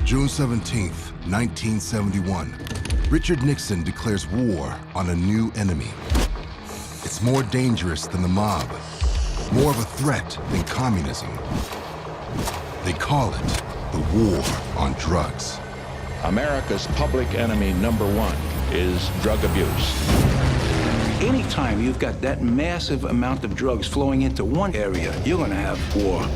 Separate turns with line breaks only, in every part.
June 17th, 1971. Richard Nixon declares war on a new enemy. It's more dangerous than the mob, more of a threat than communism. They call it the war on drugs.
America's public enemy #1 is drug abuse.
Anytime you've got that massive amount of drugs flowing into one area, you're going to have war.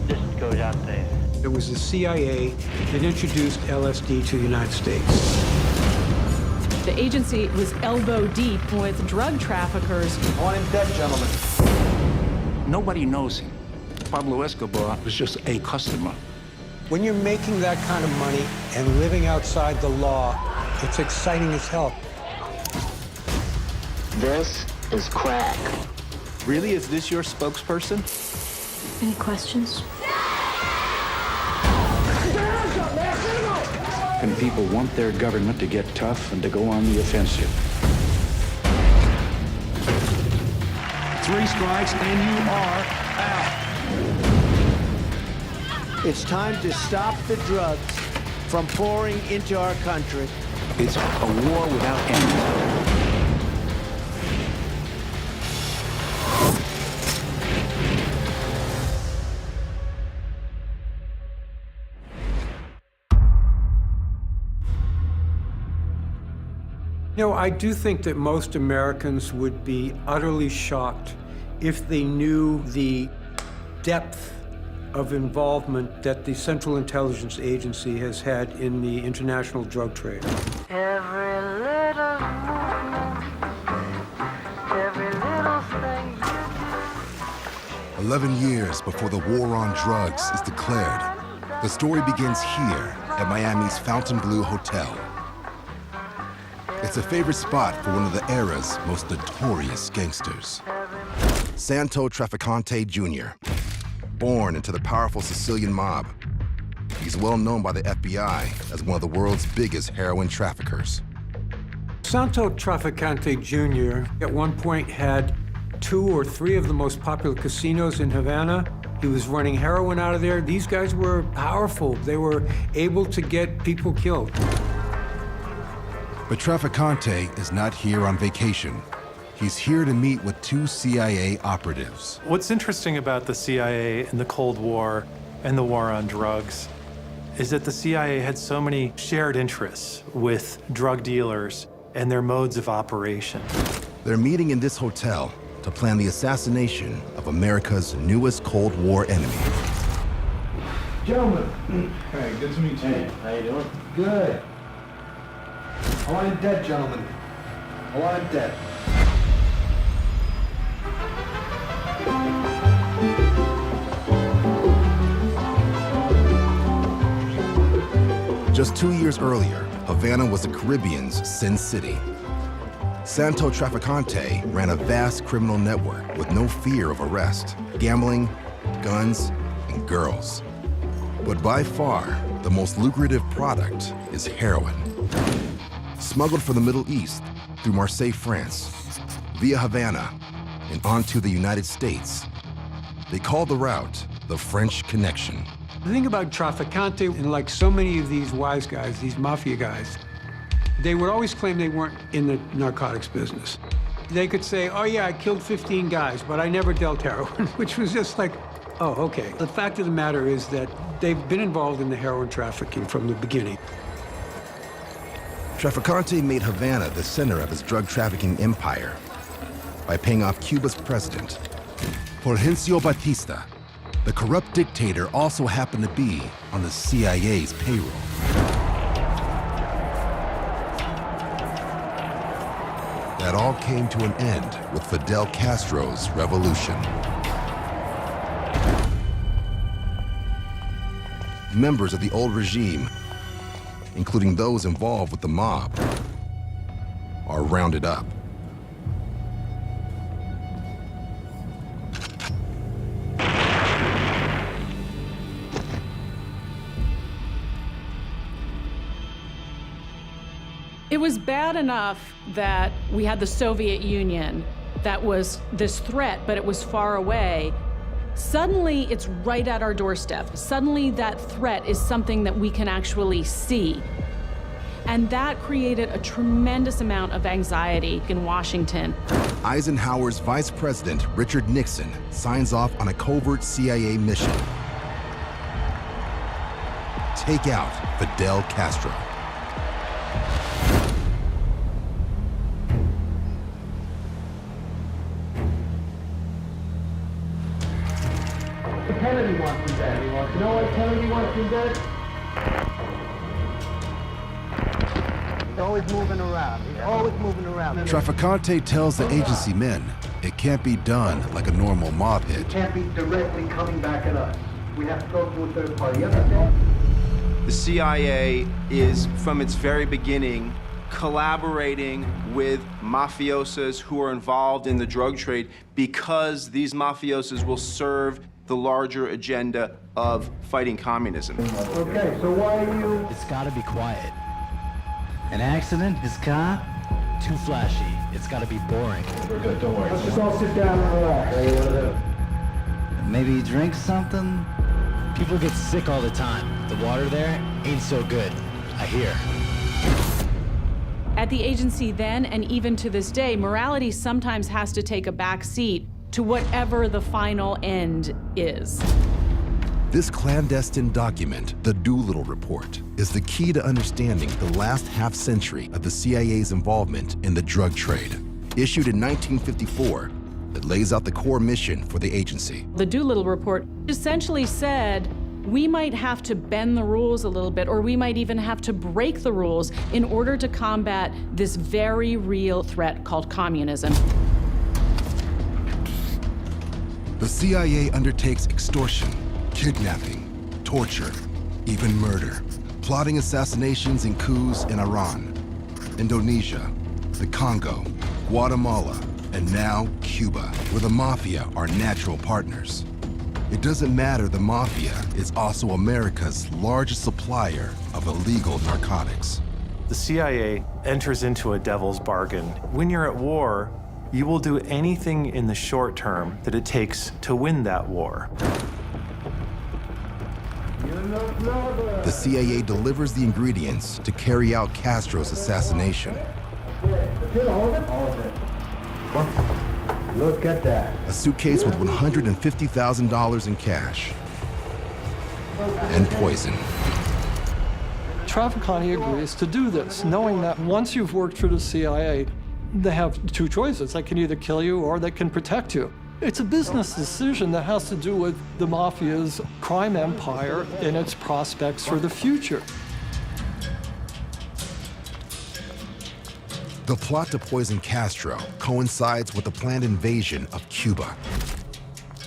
This goes out there.
It was the CIA that introduced LSD to the United States.
The agency was elbow deep with drug traffickers.
Unintended, gentlemen.
Nobody knows him. Pablo Escobar was just a customer.
When you're making that kind of money and living outside the law, it's exciting as hell.
This is crack.
Really? Is this your spokesperson?
Any questions?
And people want their government to get tough and to go on the offensive.
3 strikes and you are out.
It's time to stop the drugs from pouring into our country.
It's a war without end.
You know, I do think that most Americans would be utterly shocked if they knew the depth of involvement that the Central Intelligence Agency has had in the international drug trade.
Every little movement, every little thing you do.
11 years before the war on drugs is declared, the story begins here at Miami's Fontainebleau Hotel. It's a favorite spot for one of the era's most notorious gangsters, Santo Trafficante Jr. Born into the powerful Sicilian mob, he's well known by the FBI as one of the world's biggest heroin traffickers.
Santo Trafficante Jr. at one point had 2 or 3 of the most popular casinos in Havana. He was running heroin out of there. These guys were powerful. They were able to get people killed.
But Trafficante is not here on vacation. He's here to meet with 2 CIA operatives.
What's interesting about the CIA in the Cold War and the war on drugs is that the CIA had so many shared interests with drug dealers and their modes of operation.
They're meeting in this hotel to plan the assassination of America's newest Cold War enemy.
Gentlemen. Hey, good to meet you.
Hey, how you doing?
Good. I want him dead, gentlemen. I want him dead.
Just 2 years earlier, Havana was the Caribbean's Sin City. Santo Trafficante ran a vast criminal network with no fear of arrest, gambling, guns, and girls. But by far, the most lucrative product is heroin. Smuggled from the Middle East through Marseille, France, via Havana, and onto the United States. They call the route the French Connection.
The thing about Trafficante, and like so many of these wise guys, these mafia guys, they would always claim they weren't in the narcotics business. They could say, oh yeah, I killed 15 guys, but I never dealt heroin, which was just like, oh, okay. The fact of the matter is that they've been involved in the heroin trafficking from the beginning.
Trafficante made Havana the center of his drug trafficking empire by paying off Cuba's president. Fulgencio Batista, the corrupt dictator, also happened to be on the CIA's payroll. That all came to an end with Fidel Castro's revolution. Members of the old regime, including those involved with the mob, are rounded up.
It was bad enough that we had the Soviet Union that was this threat, but it was far away. Suddenly, it's right at our doorstep. Suddenly, that threat is something that we can actually see. And that created a tremendous amount of anxiety in Washington.
Eisenhower's Vice President, Richard Nixon, signs off on a covert CIA mission. Take out Fidel Castro.
Kennedy wants him dead. You know why Kennedy wants him dead? He's always moving around. He's always moving around.
Trafficante tells the agency men it can't be done like a normal mob hit.
It can't be directly coming back at us. We have to go through a third party. You understand?
The CIA is, from its very beginning, collaborating with mafiosos who are involved in the drug trade because these mafiosos will serve the larger agenda of fighting communism.
Okay, so why are you...
It's gotta be quiet. An accident, his car, too flashy. It's gotta be boring.
We're good, don't worry. Let's just all sit down and relax. What do you want to do?
Maybe drink something? People get sick all the time. The water there ain't so good, I hear.
At the agency then, and even to this day, morality sometimes has to take a back seat to whatever the final end is.
This clandestine document, the Doolittle Report, is the key to understanding the last half-century of the CIA's involvement in the drug trade. Issued in 1954, it lays out the core mission for the agency.
The Doolittle Report essentially said, we might have to bend the rules a little bit, or we might even have to break the rules in order to combat this very real threat called communism.
The CIA undertakes extortion, kidnapping, torture, even murder, plotting assassinations and coups in Iran, Indonesia, the Congo, Guatemala, and now Cuba, where the mafia are natural partners. It doesn't matter, the mafia is also America's largest supplier of illegal narcotics.
The CIA enters into a devil's bargain. When you're at war, you will do anything in the short term that it takes to win that war.
The CIA delivers the ingredients to carry out Castro's assassination.
Look at that.
A suitcase with $150,000 in cash and poison.
Trafficante agrees to do this, knowing that once you've worked for the CIA, they have two choices. They can either kill you or they can protect you. It's a business decision that has to do with the mafia's crime empire and its prospects for the future.
The plot to poison Castro coincides with the planned invasion of Cuba.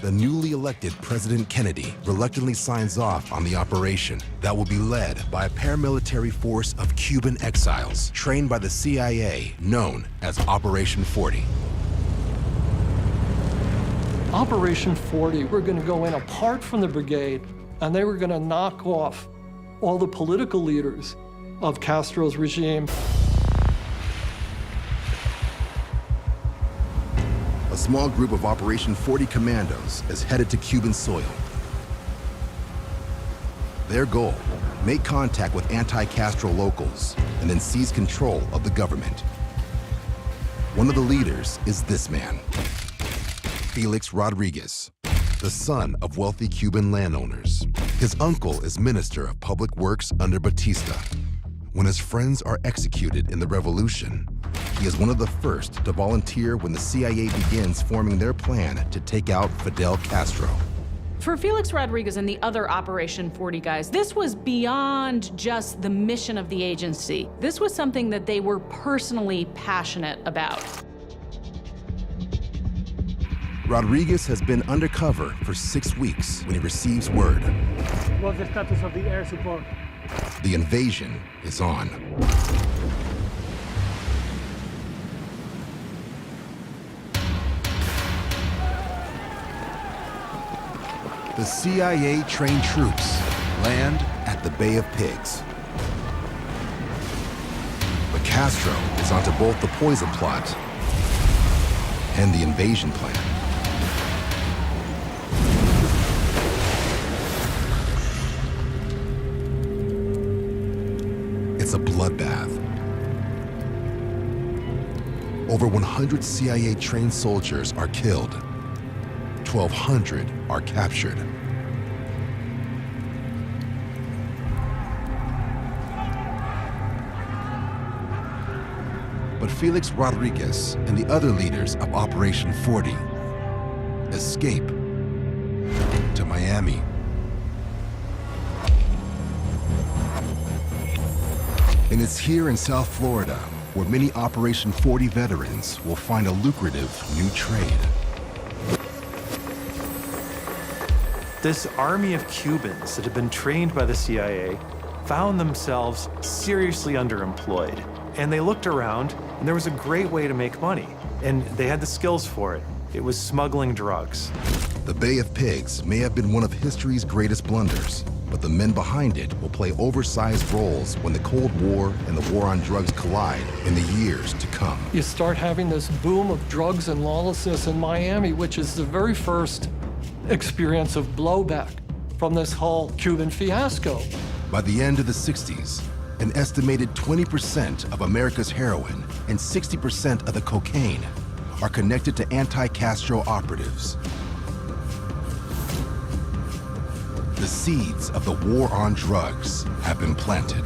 The newly elected President Kennedy reluctantly signs off on the operation that will be led by a paramilitary force of Cuban exiles trained by the CIA, known as Operation 40.
Operation 40, we're going to go in apart from the brigade, and they were going to knock off all the political leaders of Castro's regime.
A small group of Operation 40 commandos is headed to Cuban soil. Their goal, make contact with anti-Castro locals and then seize control of the government. One of the leaders is this man, Felix Rodriguez, the son of wealthy Cuban landowners. His uncle is Minister of Public Works under Batista. When his friends are executed in the revolution, he is one of the first to volunteer when the CIA begins forming their plan to take out Fidel Castro.
For Felix Rodriguez and the other Operation 40 guys, this was beyond just the mission of the agency. This was something that they were personally passionate about.
Rodriguez has been undercover for 6 weeks when he receives word.
What's the status of the air support?
The invasion is on. The CIA-trained troops land at the Bay of Pigs. But Castro is onto both the poison plot and the invasion plan. It's a bloodbath. Over 100 CIA-trained soldiers are killed. 1,200 are captured. But Felix Rodriguez and the other leaders of Operation 40 escape to Miami. And it's here in South Florida where many Operation 40 veterans will find a lucrative new trade.
This army of Cubans that had been trained by the CIA found themselves seriously underemployed. And they looked around, and there was a great way to make money. And they had the skills for it. It was smuggling drugs.
The Bay of Pigs may have been one of history's greatest blunders, but the men behind it will play oversized roles when the Cold War and the war on drugs collide in the years to come.
You start having this boom of drugs and lawlessness in Miami, which is the very first experience of blowback from this whole Cuban fiasco.
By the end of the 60s, an estimated 20% of America's heroin and 60% of the cocaine are connected to anti-Castro operatives. The seeds of the war on drugs have been planted.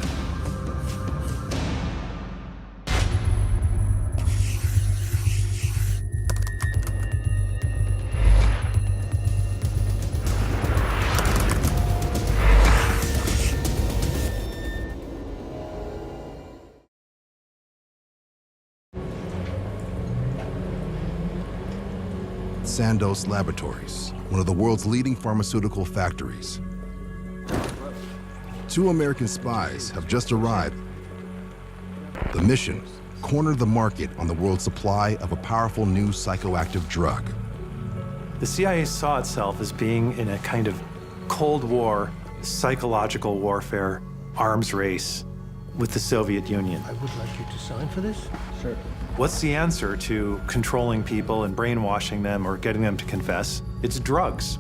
Sandoz Laboratories, one of the world's leading pharmaceutical factories. 2 American spies have just arrived. The mission: corner the market on the world's supply of a powerful new psychoactive drug.
The CIA saw itself as being in a kind of Cold War, psychological warfare, arms race with the Soviet Union.
I would like you to sign for this. Sure.
What's the answer to controlling people and brainwashing them or getting them to confess? It's drugs.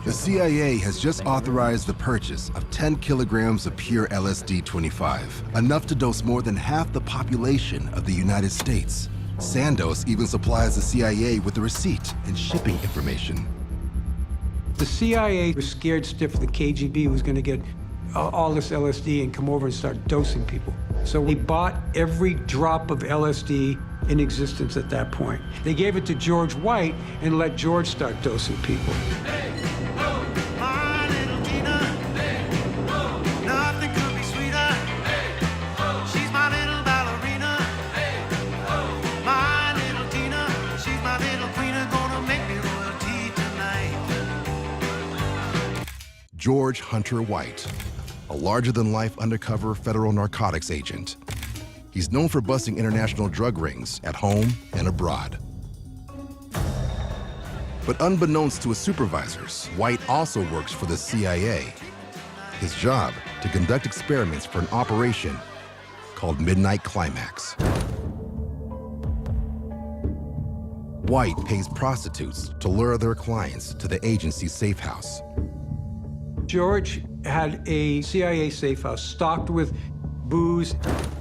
The CIA has just authorized the purchase of 10 kilograms of pure LSD-25, enough to dose more than half the population of the United States. Sandoz even supplies the CIA with the receipt and shipping information.
The CIA was scared stiff the KGB was going to get all this LSD and come over and start dosing people. So they bought every drop of LSD in existence at that point. They gave it to George White and let George start dosing people.
George Hunter White, a larger-than-life undercover federal narcotics agent. He's known for busting international drug rings at home and abroad. But unbeknownst to his supervisors, White also works for the CIA. His job, to conduct experiments for an operation called Midnight Climax. White pays prostitutes to lure their clients to the agency's safe house.
George had a CIA safe house stocked with booze.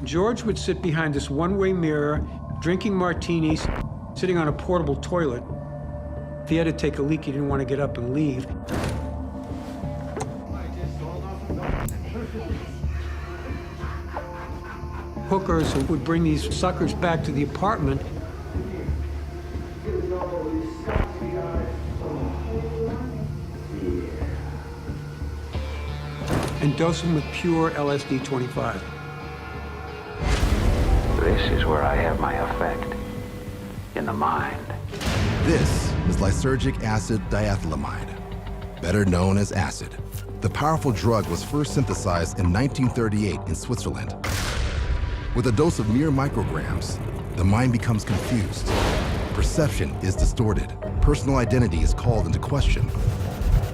George would sit behind this one-way mirror, drinking martinis, sitting on a portable toilet. If he had to take a leak, he didn't want to get up and leave. Hookers would bring these suckers back to the apartment. And dose them with pure LSD-25.
This is where I have my effect, in the mind.
This is lysergic acid diethylamide, better known as acid. The powerful drug was first synthesized in 1938 in Switzerland. With a dose of mere micrograms, the mind becomes confused. Perception is distorted. Personal identity is called into question.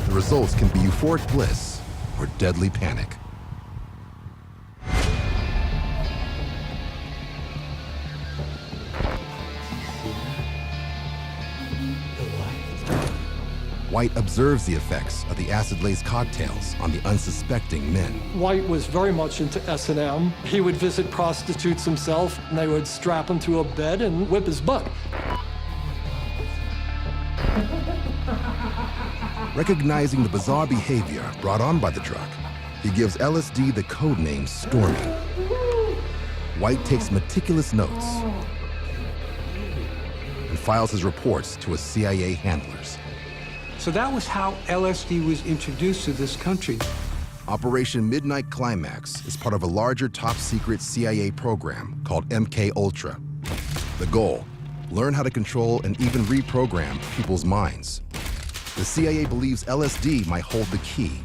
The results can be euphoric bliss or deadly panic. White observes the effects of the acid-laced cocktails on the unsuspecting men.
White was very much into S&M. He would visit prostitutes himself, and they would strap him to a bed and whip his butt.
Recognizing the bizarre behavior brought on by the drug, he gives LSD the code name Stormy. White takes meticulous notes and files his reports to his CIA handlers.
So that was how LSD was introduced to this country.
Operation Midnight Climax is part of a larger top-secret CIA program called MK Ultra. The goal, learn how to control and even reprogram people's minds. The CIA believes LSD might hold the key.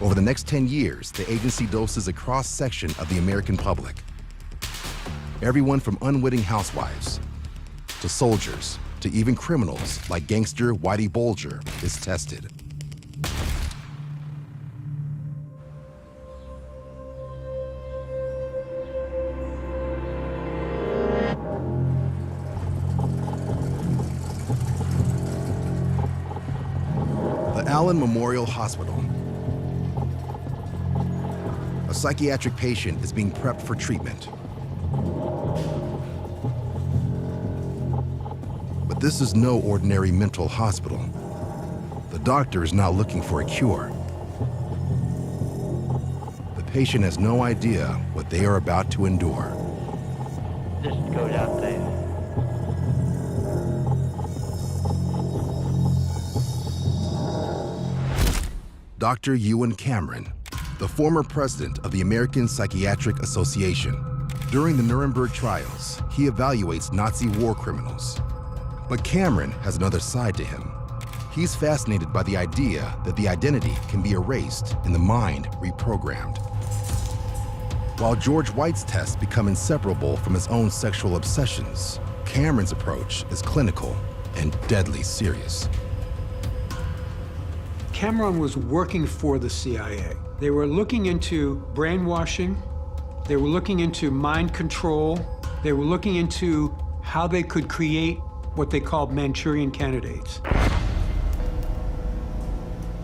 Over the next 10 years, the agency doses a cross-section of the American public. Everyone from unwitting housewives to soldiers to even criminals like gangster Whitey Bulger is tested. The Allen Memorial Hospital. A psychiatric patient is being prepped for treatment. But this is no ordinary mental hospital. The doctor is not looking for a cure. The patient has no idea what they are about to endure.
Just goes out there.
Dr. Ewan Cameron, the former president of the American Psychiatric Association. During the Nuremberg trials, he evaluates Nazi war criminals. But Cameron has another side to him. He's fascinated by the idea that the identity can be erased and the mind reprogrammed. While George White's tests become inseparable from his own sexual obsessions, Cameron's approach is clinical and deadly serious.
Cameron was working for the CIA. They were looking into brainwashing. They were looking into mind control. They were looking into how they could create what they called Manchurian candidates.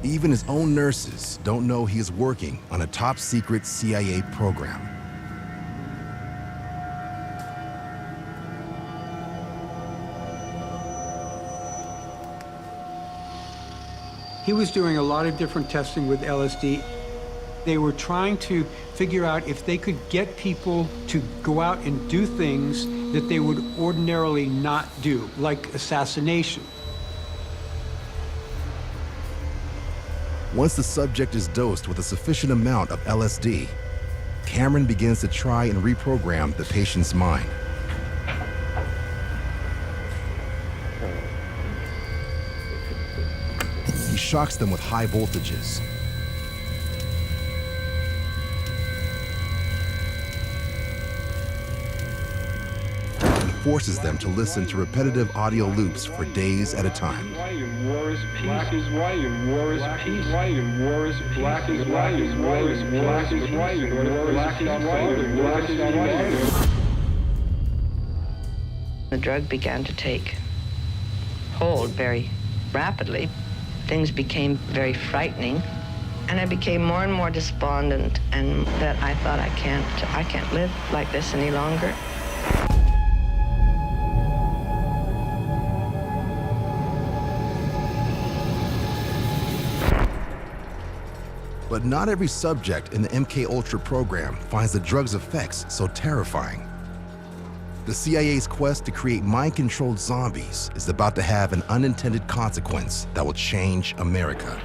Even his own nurses don't know he is working on a top-secret CIA program.
He was doing a lot of different testing with LSD. They were trying to figure out if they could get people to go out and do things that they would ordinarily not do, like assassination.
Once the subject is dosed with a sufficient amount of LSD, Cameron begins to try and reprogram the patient's mind. He shocks them with high voltages. And forces them to listen to repetitive audio loops for days at a time.
White and war is peace. Black is white and war is peace. White and war is black is white and war is black is white and war is black is white and black is white.
The drug began to take hold very rapidly. Things became very frightening, and I became more and more despondent, and that I thought I can't live like this any longer.
But not every subject in the MK Ultra program finds the drug's effects so terrifying. The CIA's quest to create mind-controlled zombies is about to have an unintended consequence that will change America.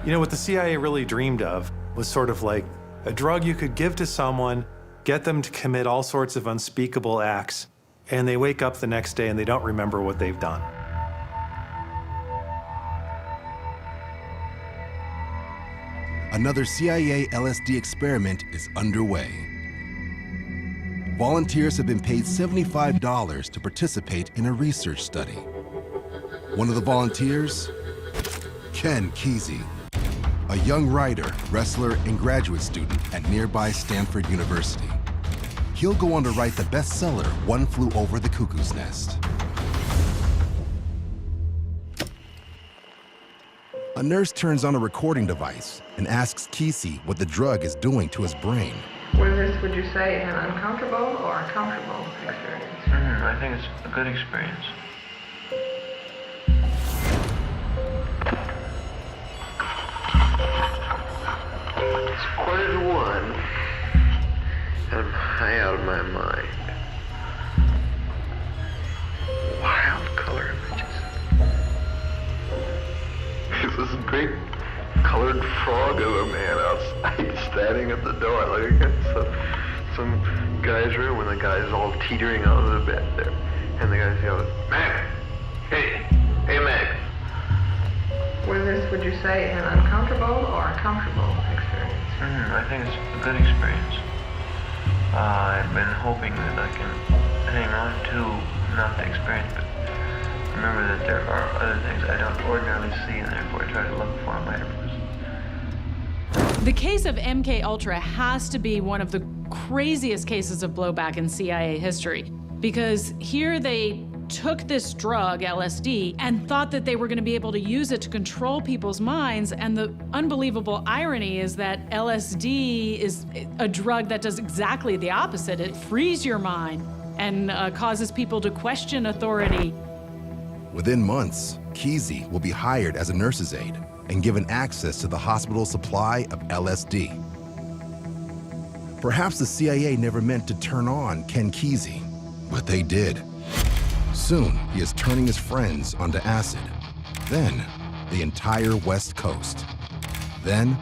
You know, what the CIA really dreamed of was sort of like a drug you could give to someone, get them to commit all sorts of unspeakable acts, and they wake up the next day and they don't remember what they've done.
Another CIA LSD experiment is underway. Volunteers have been paid $75 to participate in a research study. One of the volunteers, Ken Kesey, a young writer, wrestler, and graduate student at nearby Stanford University. He'll go on to write the bestseller, One Flew Over the Cuckoo's Nest. A nurse turns on a recording device and asks Kesey what the drug is doing to his brain.
Was this, would you say, an uncomfortable or a comfortable experience?
I think it's a good experience.
It's 1:45, and I'm high out of my mind. Wild color images. There's this great colored frog of a man outside standing at the door, like against some guy's room, and the guy's all teetering out of the bed there. And the guy goes, Mac! Hey! Hey, Mac!
Was this, would you say, an uncomfortable or a comfortable experience?
I think it's a good experience. I've been hoping that I can hang on to not the experience, but remember that there are other things I don't ordinarily see, and therefore I try to look for them later.
The case of MK Ultra has to be one of the craziest cases of blowback in CIA history, because here they took this drug, LSD, and thought that they were going to be able to use it to control people's minds. And the unbelievable irony is that LSD is a drug that does exactly the opposite. It frees your mind and causes people to question authority.
Within months, Kesey will be hired as a nurse's aide and given access to the hospital's supply of LSD. Perhaps the CIA never meant to turn on Ken Kesey, but they did. Soon, he is turning his friends onto acid. Then, the entire West Coast. Then,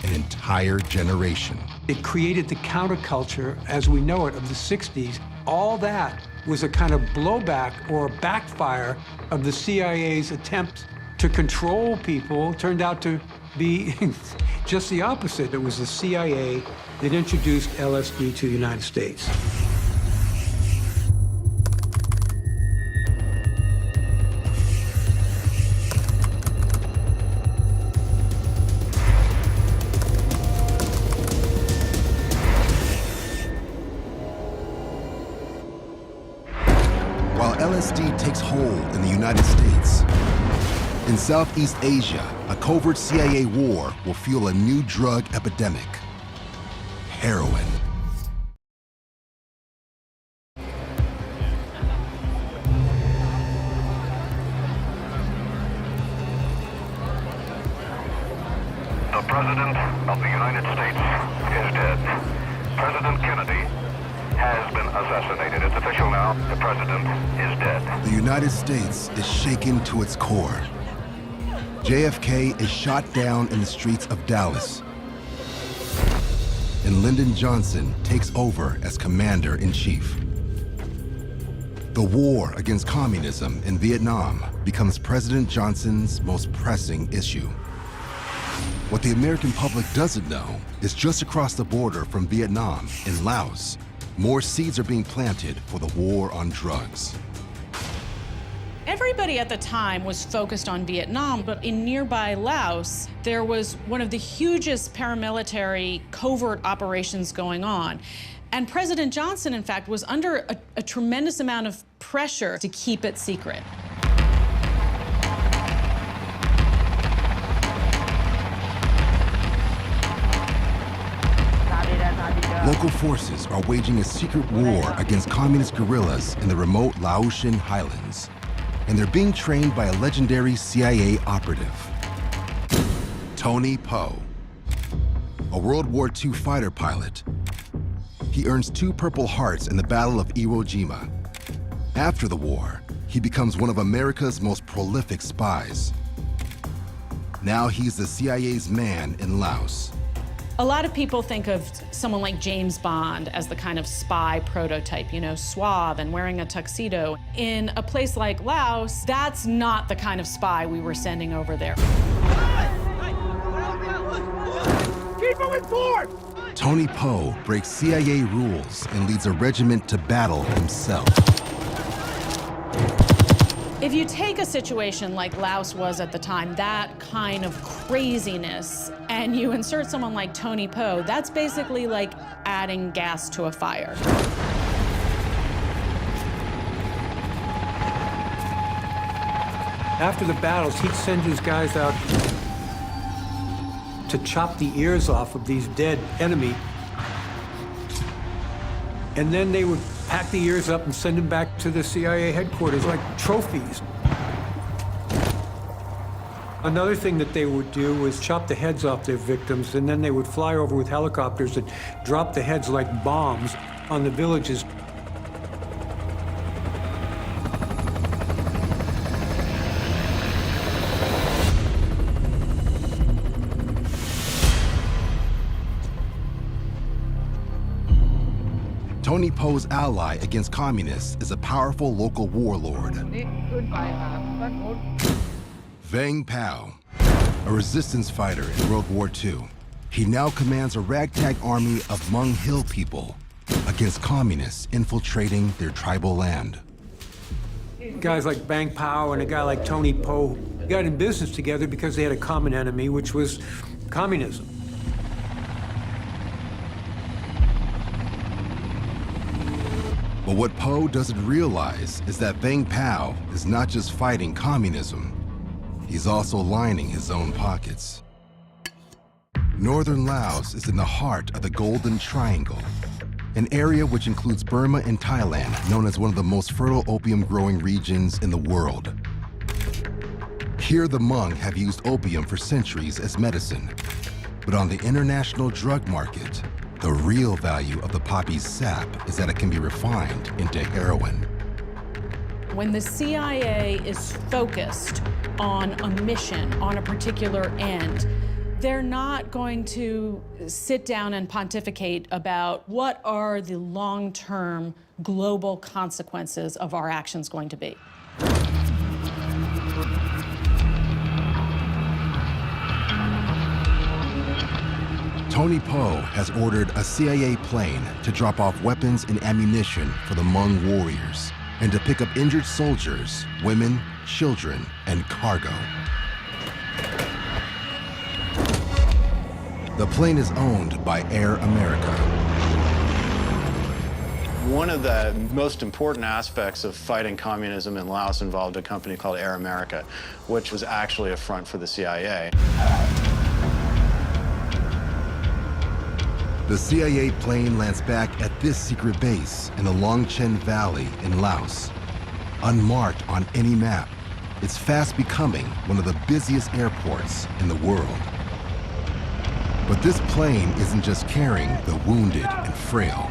an entire generation.
It created the counterculture as we know it of the 60s. All that was a kind of blowback or backfire of the CIA's attempt to control people. Turned out to be just the opposite. It was the CIA that introduced LSD to the United States.
LSD takes hold in the United States. In Southeast Asia, a covert CIA war will fuel a new drug epidemic: heroin.
The President of the United States is dead. President Kennedy has been assassinated. It's official now. The President is dead.
The United States is shaken to its core. JFK is shot down in the streets of Dallas. And Lyndon Johnson takes over as commander-in-chief. The war against communism in Vietnam becomes President Johnson's most pressing issue. What the American public doesn't know is just across the border from Vietnam, in Laos, more seeds are being planted for the war on drugs.
Everybody at the time was focused on Vietnam, but in nearby Laos, there was one of the hugest paramilitary covert operations going on. And President Johnson, in fact, was under a tremendous amount of pressure to keep it secret.
Local forces are waging a secret war against communist guerrillas in the remote Laotian highlands. And they're being trained by a legendary CIA operative, Tony Poe, a World War II fighter pilot. He earns 2 Purple Hearts in the Battle of Iwo Jima. After the war, he becomes one of America's most prolific spies. Now he's the CIA's man in Laos.
A lot of people think of someone like James Bond as the kind of spy prototype, you know, suave and wearing a tuxedo. In a place like Laos, that's not the kind of spy we were sending over there.
Keep moving forward!
Tony Poe breaks CIA rules and leads a regiment to battle himself.
If you take a situation like Laos was at the time, that kind of craziness, and you insert someone like Tony Poe, that's basically like adding gas to a fire.
After the battles, he'd send his guys out to chop the ears off of these dead enemy. And then they would pack the ears up and send them back to the CIA headquarters like trophies. Another thing that they would do was chop the heads off their victims, and then they would fly over with helicopters and drop the heads like bombs on the villages.
Tony Poe's ally against communists is a powerful local warlord, Vang Pao, a resistance fighter in World War II. He now commands a ragtag army of Hmong Hill people against communists infiltrating their tribal land.
Guys like Vang Pao and a guy like Tony Poe got in business together because they had a common enemy, which was communism.
But what Poe doesn't realize is that Vang Pao is not just fighting communism, he's also lining his own pockets. Northern Laos is in the heart of the Golden Triangle, an area which includes Burma and Thailand, known as one of the most fertile opium-growing regions in the world. Here, the Hmong have used opium for centuries as medicine, but on the international drug market, the real value of the poppy's sap is that it can be refined into heroin.
When the CIA is focused on a mission, on a particular end, they're not going to sit down and pontificate about what are the long-term global consequences of our actions going to be.
Tony Poe has ordered a CIA plane to drop off weapons and ammunition for the Hmong warriors and to pick up injured soldiers, women, children, and cargo. The plane is owned by Air America.
One of the most important aspects of fighting communism in Laos involved a company called Air America, which was actually a front for the CIA.
The CIA plane lands back at this secret base in the Long Chen Valley in Laos. Unmarked on any map, it's fast becoming one of the busiest airports in the world. But this plane isn't just carrying the wounded and frail.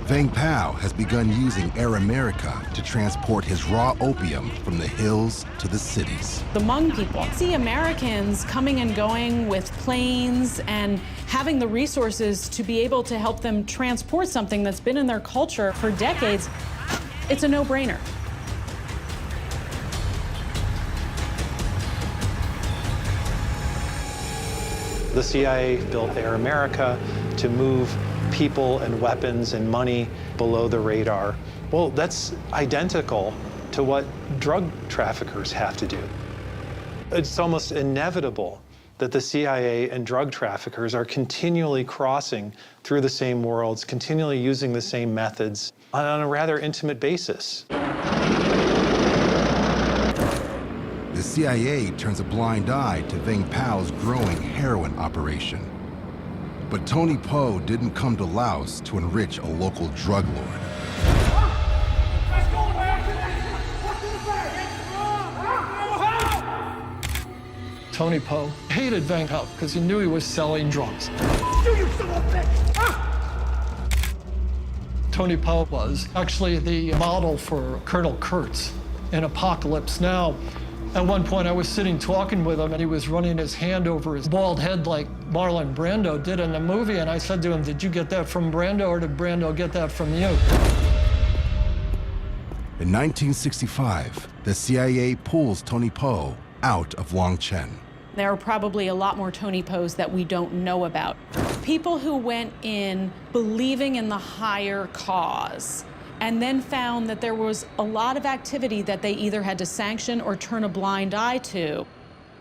Vang Pao has begun using Air America to transport his raw opium from the hills to the cities.
The Hmong people see Americans coming and going with planes and having the resources to be able to help them transport something that's been in their culture for decades. It's a no-brainer.
The CIA built Air America to move people and weapons and money below the radar. Well, that's identical to what drug traffickers have to do. It's almost inevitable that the CIA and drug traffickers are continually crossing through the same worlds, continually using the same methods on a rather intimate basis.
The CIA turns a blind eye to Vang Pao's growing heroin operation. But Tony Poe didn't come to Laos to enrich a local drug lord.
Tony Poe hated Vang Pao because he knew he was selling drugs. Tony Poe was actually the model for Colonel Kurtz in Apocalypse Now. At one point, I was sitting talking with him, and he was running his hand over his bald head like Marlon Brando did in the movie, and I said to him, "Did you get that from Brando, or did Brando get that from you?"
In 1965, the CIA pulls Tony Poe out of Long Chen.
There are probably a lot more Tony Poes that we don't know about. People who went in believing in the higher cause and then found that there was a lot of activity that they either had to sanction or turn a blind eye to.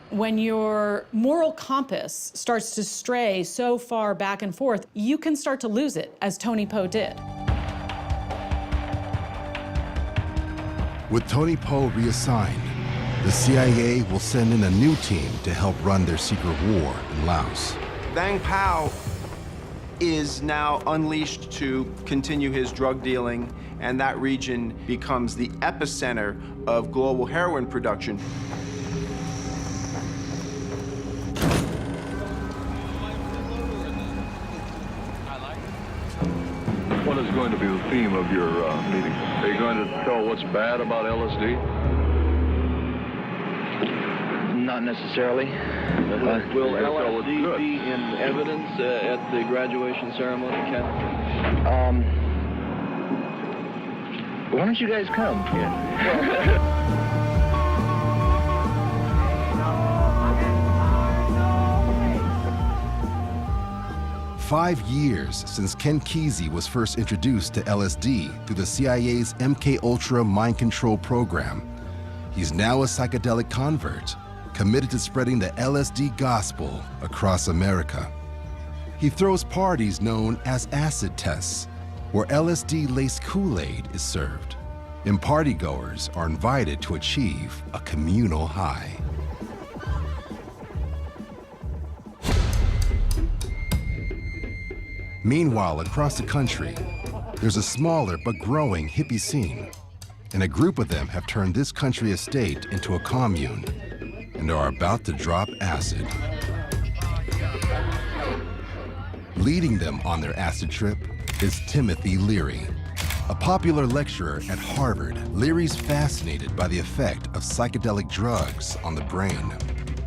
When your moral compass starts to stray so far back and forth, you can start to lose it, as Tony Poe did.
With Tony Poe reassigned, The CIA will send in a new team to help run their secret war in Laos.
Vang Pao is now unleashed to continue his drug dealing, and that region becomes the epicenter of global heroin production.
What is going to be the theme of your meeting? Are you going to tell what's bad about LSD?
Not necessarily.
Will LSD be in evidence at the graduation ceremony, Ken?
Why don't you guys come? Yeah.
5 years since Ken Kesey was first introduced to LSD through the CIA's MK-Ultra mind control program. He's now a psychedelic convert, committed to spreading the LSD gospel across America. He throws parties known as acid tests, where LSD-laced Kool-Aid is served, and partygoers are invited to achieve a communal high. Meanwhile, across the country, there's a smaller but growing hippie scene, and a group of them have turned this country estate into a commune and are about to drop acid. Leading them on their acid trip is Timothy Leary. A popular lecturer at Harvard, Leary's fascinated by the effect of psychedelic drugs on the brain.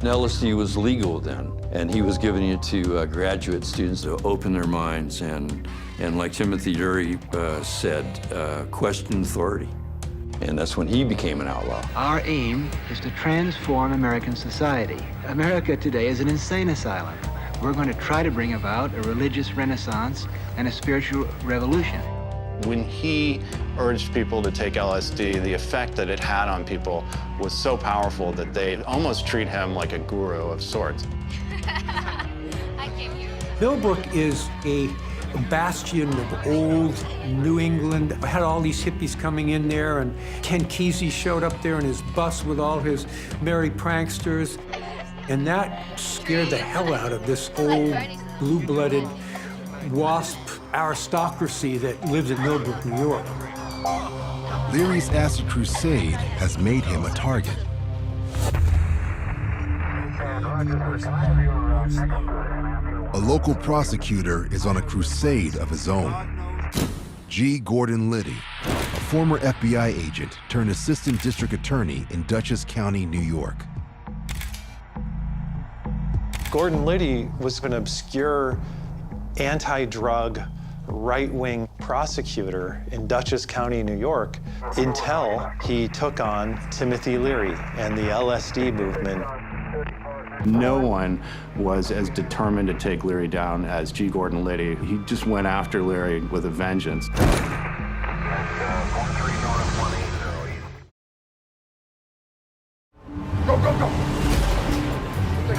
LSD was legal then, and he was giving it to graduate students to open their minds and like Timothy Leary said, question authority. And that's when he became an outlaw.
Our aim is to transform American society. America today is an insane asylum. We're going to try to bring about a religious renaissance and a spiritual revolution.
When he urged people to take LSD, the effect that it had on people was so powerful that they almost treat him like a guru of sorts.
Millbrook is a bastion of old New England. I had all these hippies coming in there, and Ken Kesey showed up there in his bus with all his merry pranksters, and that scared the hell out of this old blue-blooded WASP aristocracy that lives in Millbrook, New York.
Leary's acid crusade has made him a target. A local prosecutor is on a crusade of his own. G. Gordon Liddy, a former FBI agent turned assistant district attorney in Dutchess County, New York.
Gordon Liddy was an obscure anti-drug, right-wing prosecutor in Dutchess County, New York, until he took on Timothy Leary and the LSD movement.
No one was as determined to take Leary down as G. Gordon Liddy. He just went after Leary with a vengeance.
Go, go, go!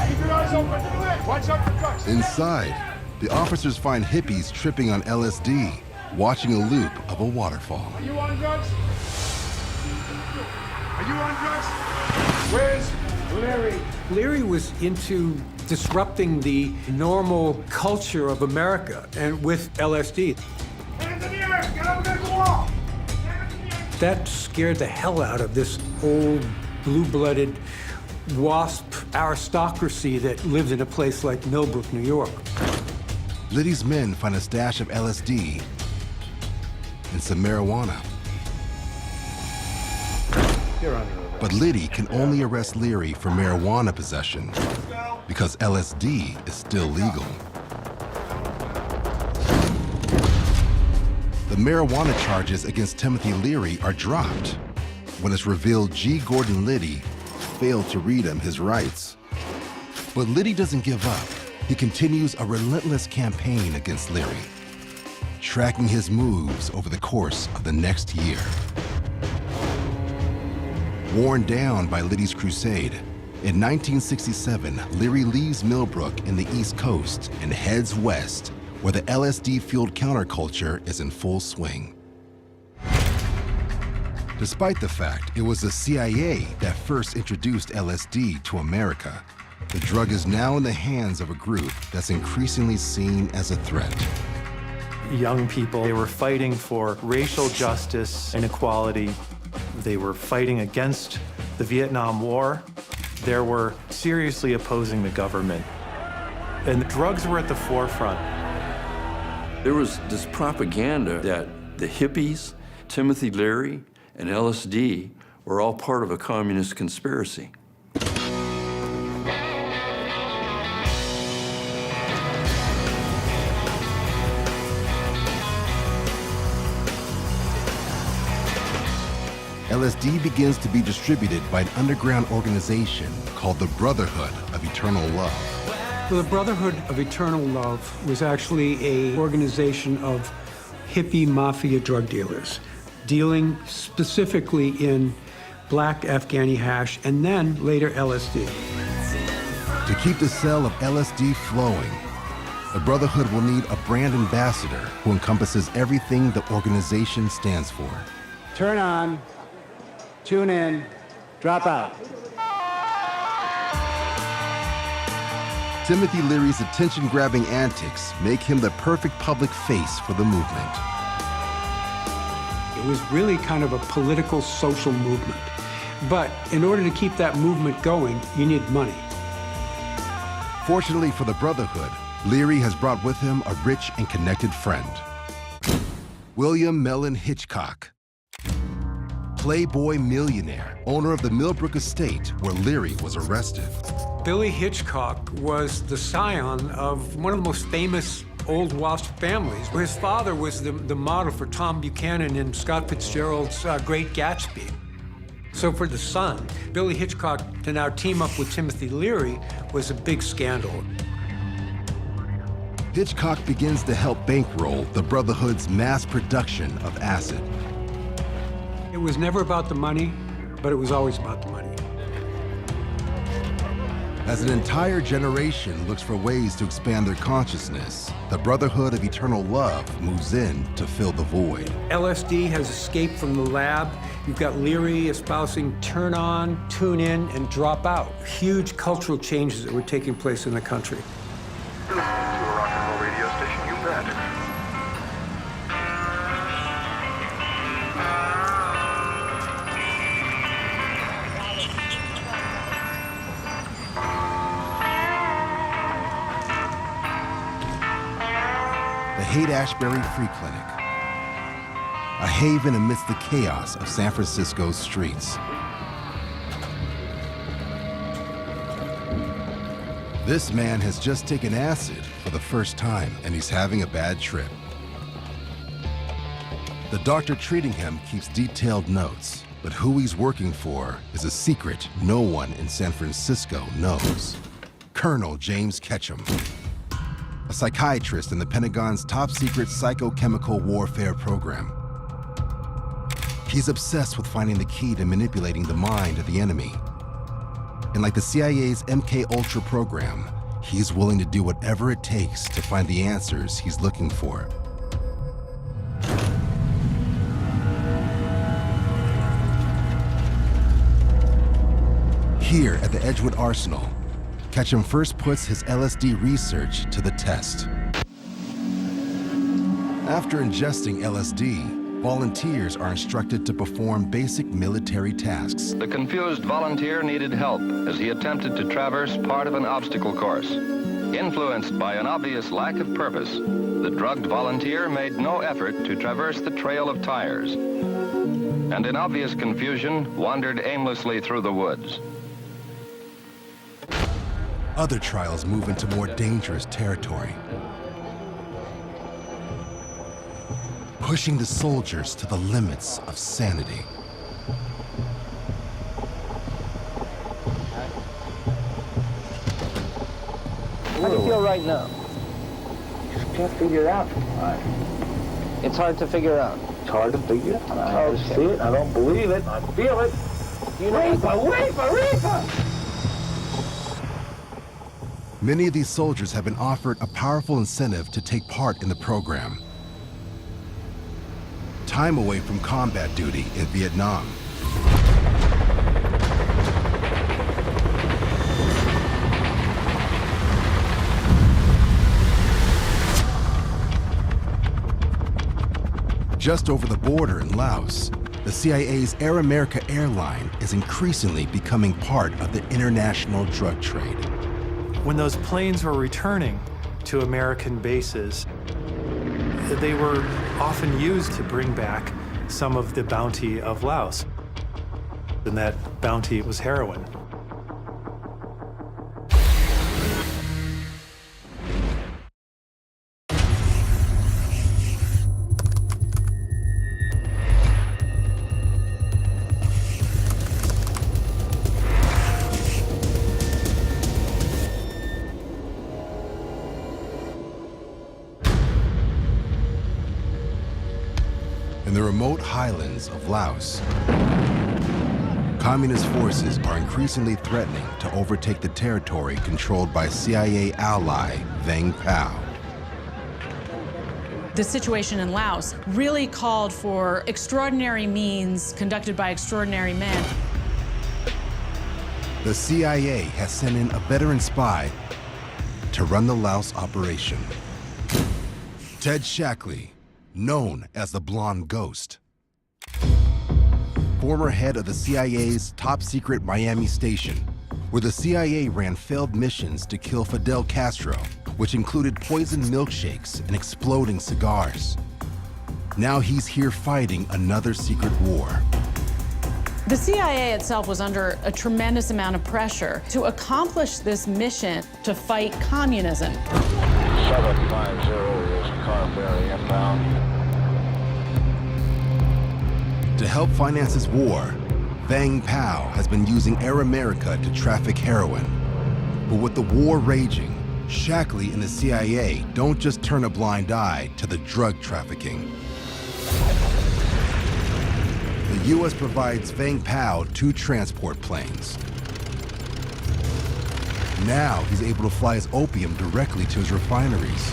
Keep your eyes open! Watch out for trucks!
Inside, the officers find hippies tripping on LSD, watching a loop of a waterfall.
Are you on drugs? Are you on drugs? Where's Leary?
Leary was into disrupting the normal culture of America, and with LSD.
Hands in the air! Get up against the wall!
That scared the hell out of this old blue-blooded WASP aristocracy that lives in a place like Millbrook, New York.
Liddy's men find a stash of LSD and some marijuana.
You're under arrest.
But Liddy can only arrest Leary for marijuana possession because LSD is still legal. The marijuana charges against Timothy Leary are dropped when it's revealed G. Gordon Liddy failed to read him his rights. But Liddy doesn't give up. He continues a relentless campaign against Leary, tracking his moves over the course of the next year. Worn down by Liddy's crusade, in 1967, Leary leaves Millbrook in the East Coast and heads west, where the LSD-fueled counterculture is in full swing. Despite the fact it was the CIA that first introduced LSD to America, the drug is now in the hands of a group that's increasingly seen as a threat.
Young people, they were fighting for racial justice and equality. They were fighting against the Vietnam War. They were seriously opposing the government. And the drugs were at the forefront.
There was this propaganda that the hippies, Timothy Leary, and LSD were all part of a communist conspiracy.
LSD begins to be distributed by an underground organization called the Brotherhood of Eternal Love.
Well, the Brotherhood of Eternal Love was actually an organization of hippie mafia drug dealers, dealing specifically in black Afghani hash and then later LSD.
To keep the sale of LSD flowing, the Brotherhood will need a brand ambassador who encompasses everything the organization stands for.
Turn on, tune in, drop out.
Timothy Leary's attention-grabbing antics make him the perfect public face for the movement.
It was really kind of a political, social movement. But in order to keep that movement going, you need money.
Fortunately for the Brotherhood, Leary has brought with him a rich and connected friend. William Mellon Hitchcock, playboy millionaire, owner of the Millbrook estate where Leary was arrested.
Billy Hitchcock was the scion of one of the most famous old Welsh families. His father was the model for Tom Buchanan in Scott Fitzgerald's Great Gatsby. So for the son, Billy Hitchcock, to now team up with Timothy Leary was a big scandal.
Hitchcock begins to help bankroll the Brotherhood's mass production of acid.
It was never about the money, but it was always about the money.
As an entire generation looks for ways to expand their consciousness, the Brotherhood of Eternal Love moves in to fill the void.
LSD has escaped from the lab. You've got Leary espousing turn on, tune in, and drop out. Huge cultural changes that were taking place in the country.
You're listening to a rock and roll radio station, you bet.
The Haight-Ashbury Free Clinic, a haven amidst the chaos of San Francisco's streets. This man has just taken acid for the first time, and he's having a bad trip. The doctor treating him keeps detailed notes, but who he's working for is a secret no one in San Francisco knows. Colonel James Ketchum, a psychiatrist in the Pentagon's top-secret psychochemical warfare program. He's obsessed with finding the key to manipulating the mind of the enemy. And like the CIA's MK-Ultra program, he's willing to do whatever it takes to find the answers he's looking for. Here at the Edgewood Arsenal, Ketchum first puts his LSD research to the test. After ingesting LSD, volunteers are instructed to perform basic military tasks.
The confused volunteer needed help as he attempted to traverse part of an obstacle course. Influenced by an obvious lack of purpose, the drugged volunteer made no effort to traverse the trail of tires, and in obvious confusion, wandered aimlessly through the woods.
Other trials move into more dangerous territory, pushing the soldiers to the limits of sanity.
How do you feel right now?
I can't figure it out.
It's hard to figure out.
It's hard to figure out. I don't see it. I don't believe it. I feel it.
You know,
Reefer!
Many of these soldiers have been offered a powerful incentive to take part in the program. time away from combat duty in Vietnam. Just over the border in Laos, the CIA's Air America airline is increasingly becoming part of the international drug trade.
When those planes were returning to American bases, they were often used to bring back some of the bounty of Laos. And that bounty was heroin.
In the remote highlands of Laos, communist forces are increasingly threatening to overtake the territory controlled by CIA ally Vang Pao.
The situation in Laos really called for extraordinary means conducted by extraordinary men.
The CIA has sent in a veteran spy to run the Laos operation. Ted Shackley, known as the Blonde Ghost. Former head of the CIA's top-secret Miami station, where the CIA ran failed missions to kill Fidel Castro, which included poisoned milkshakes and exploding cigars. Now he's here fighting another secret war.
The CIA itself was under a tremendous amount of pressure to accomplish this mission to fight communism.
750 is Carberry inbound.
To help finance his war, Vang Pao has been using Air America to traffic heroin. But with the war raging, Shackley and the CIA don't just turn a blind eye to the drug trafficking. The U.S. provides Vang Pao 2 transport planes. Now he's able to fly his opium directly to his refineries.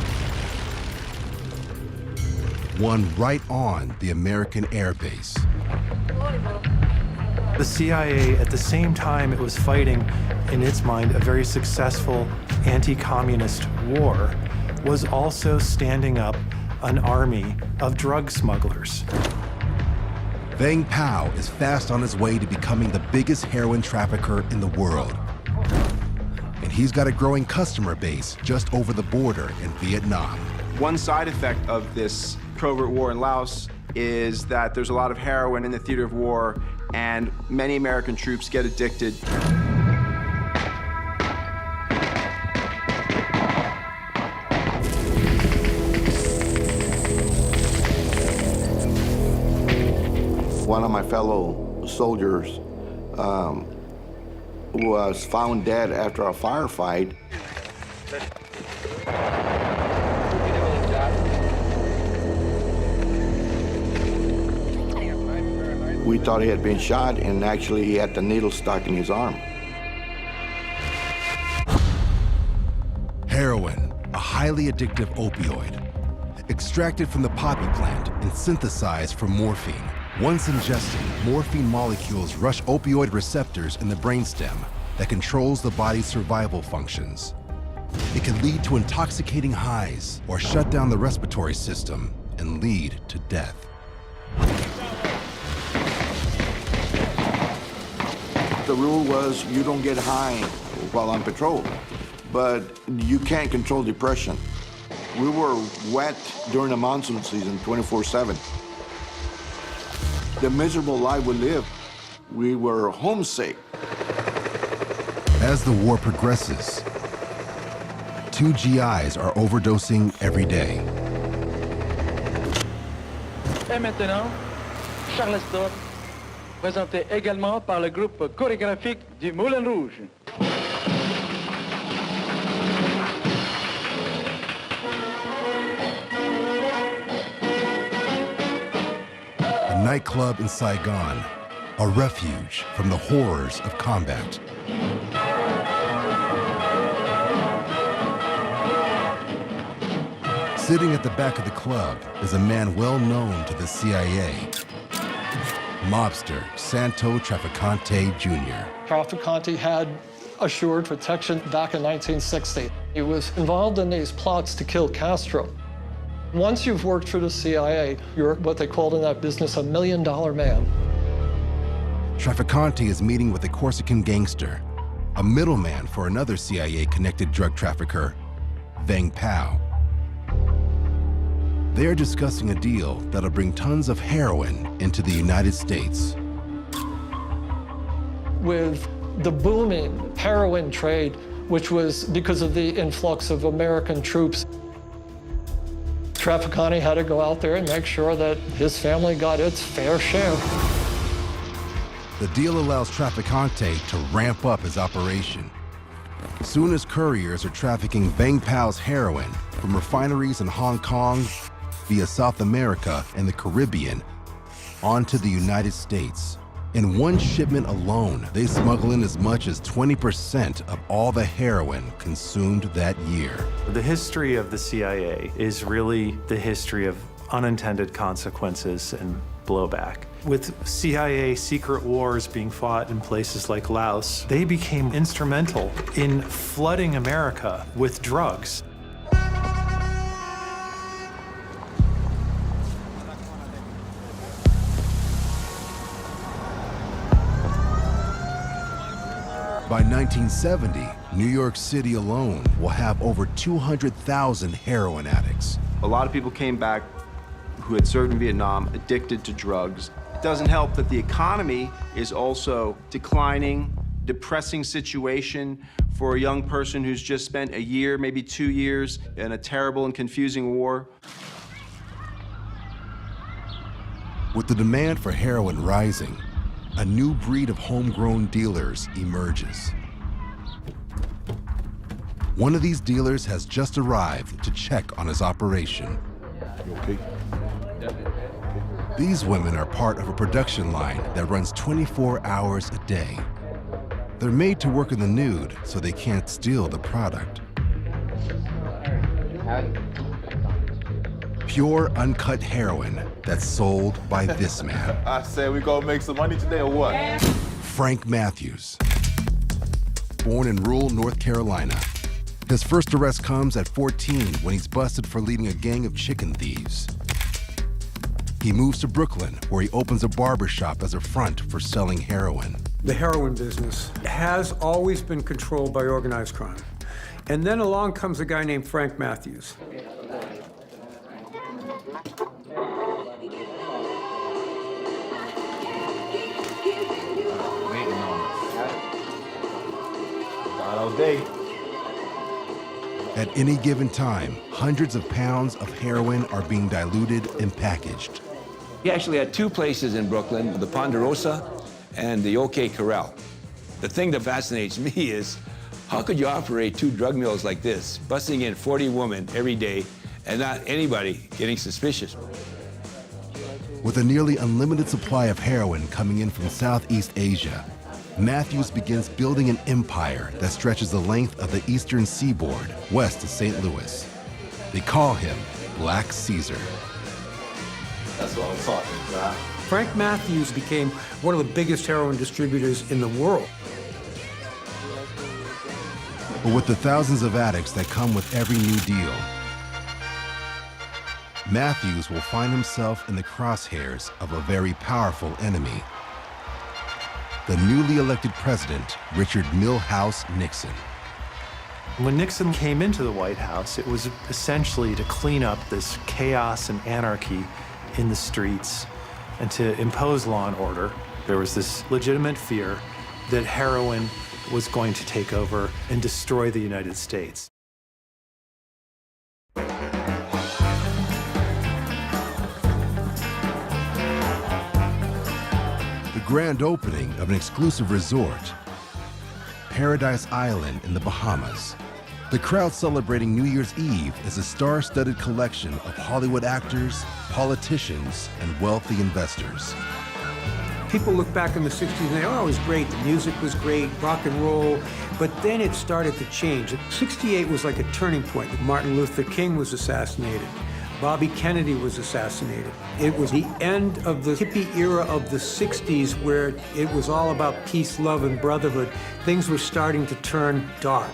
One right on the American air base.
The CIA, at the same time it was fighting, in its mind, a very successful anti-communist war, was also standing up an army of drug smugglers.
Vang Pao is fast on his way to becoming the biggest heroin trafficker in the world. And he's got a growing customer base just over the border in Vietnam.
One side effect of this covert war in Laos is that there's a lot of heroin in the theater of war, and many American troops get addicted.
One of my fellow soldiers was found dead after a firefight. We thought he had been shot, and actually he had the needle stuck in his arm.
Heroin, a highly addictive opioid, extracted from the poppy plant and synthesized from morphine. Once ingested, morphine molecules rush opioid receptors in the brainstem that controls the body's survival functions. It can lead to intoxicating highs or shut down the respiratory system and lead to death.
The rule was you don't get high while on patrol, but you can't control depression. We were wet during the monsoon season 24/7. The miserable life we lived, we were homesick.
As the war progresses, 2 GIs are overdosing every day.
Et maintenant, Charleston, présenté également par le groupe chorégraphique du Moulin Rouge.
A nightclub in Saigon, a refuge from the horrors of combat. Sitting at the back of the club is a man well known to the CIA, mobster Santo Trafficante Jr.
Trafficante had assured protection back in 1960. He was involved in these plots to kill Castro. Once you've worked for the CIA, you're what they called in that business a $1 million man.
Trafficante is meeting with a Corsican gangster, a middleman for another CIA-connected drug trafficker, Vang Pao. They are discussing a deal that'll bring tons of heroin into the United States.
With the booming heroin trade, which was because of the influx of American troops, Trafficante had to go out there and make sure that his family got its fair share.
The deal allows Trafficante to ramp up his operation. Soon as couriers are trafficking Vang Pao's heroin from refineries in Hong Kong via South America and the Caribbean onto the United States. In one shipment alone, they smuggle in as much as 20% of all the heroin consumed that year.
The history of the CIA is really the history of unintended consequences and blowback. With CIA secret wars being fought in places like Laos, they became instrumental in flooding America with drugs.
By 1970, New York City alone will have over 200,000 heroin addicts.
A lot of people came back who had served in Vietnam addicted to drugs. It doesn't help that the economy is also declining, depressing situation for a young person who's just spent a year, maybe 2 years in a terrible and confusing war.
With the demand for heroin rising, a new breed of homegrown dealers emerges. One of these dealers has just arrived to check on his operation.
You okay?
These women are part of a production line that runs 24 hours a day. They're made to work in the nude so they can't steal the product. Pure, uncut heroin that's sold by this man.
I said we gonna make some money today or what?
Frank Matthews. Born in rural North Carolina. His first arrest comes at 14 when he's busted for leading a gang of chicken thieves. He moves to Brooklyn, where he opens a barber shop as a front for selling heroin.
The heroin business has always been controlled by organized crime. And then along comes a guy named Frank Matthews.
All day.
At any given time, hundreds of pounds of heroin are being diluted and packaged.
He actually had two places in Brooklyn, the Ponderosa and the OK Corral. The thing that fascinates me is, how could you operate two drug mills like this, busting in 40 women every day and not anybody getting suspicious?
With a nearly unlimited supply of heroin coming in from Southeast Asia, Matthews begins building an empire that stretches the length of the eastern seaboard west of St. Louis. They call him Black Caesar.
That's what I'm talking about.
Frank Matthews became one of the biggest heroin distributors in the world.
But with the thousands of addicts that come with every new deal, Matthews will find himself in the crosshairs of a very powerful enemy. The newly elected president, Richard Milhouse Nixon.
When Nixon came into the White House, it was essentially to clean up this chaos and anarchy in the streets and to impose law and order. There was this legitimate fear that heroin was going to take over and destroy the United States.
The grand opening of an exclusive resort, Paradise Island in the Bahamas. The crowd celebrating New Year's Eve is a star-studded collection of Hollywood actors, politicians, and wealthy investors.
People look back in the 60s and they, oh, it was great, the music was great, rock and roll, but then it started to change. 68 was like a turning point. Martin Luther King was assassinated. Bobby Kennedy was assassinated. It was the end of the hippie era of the 60s where it was all about peace, love, and brotherhood. Things were starting to turn dark.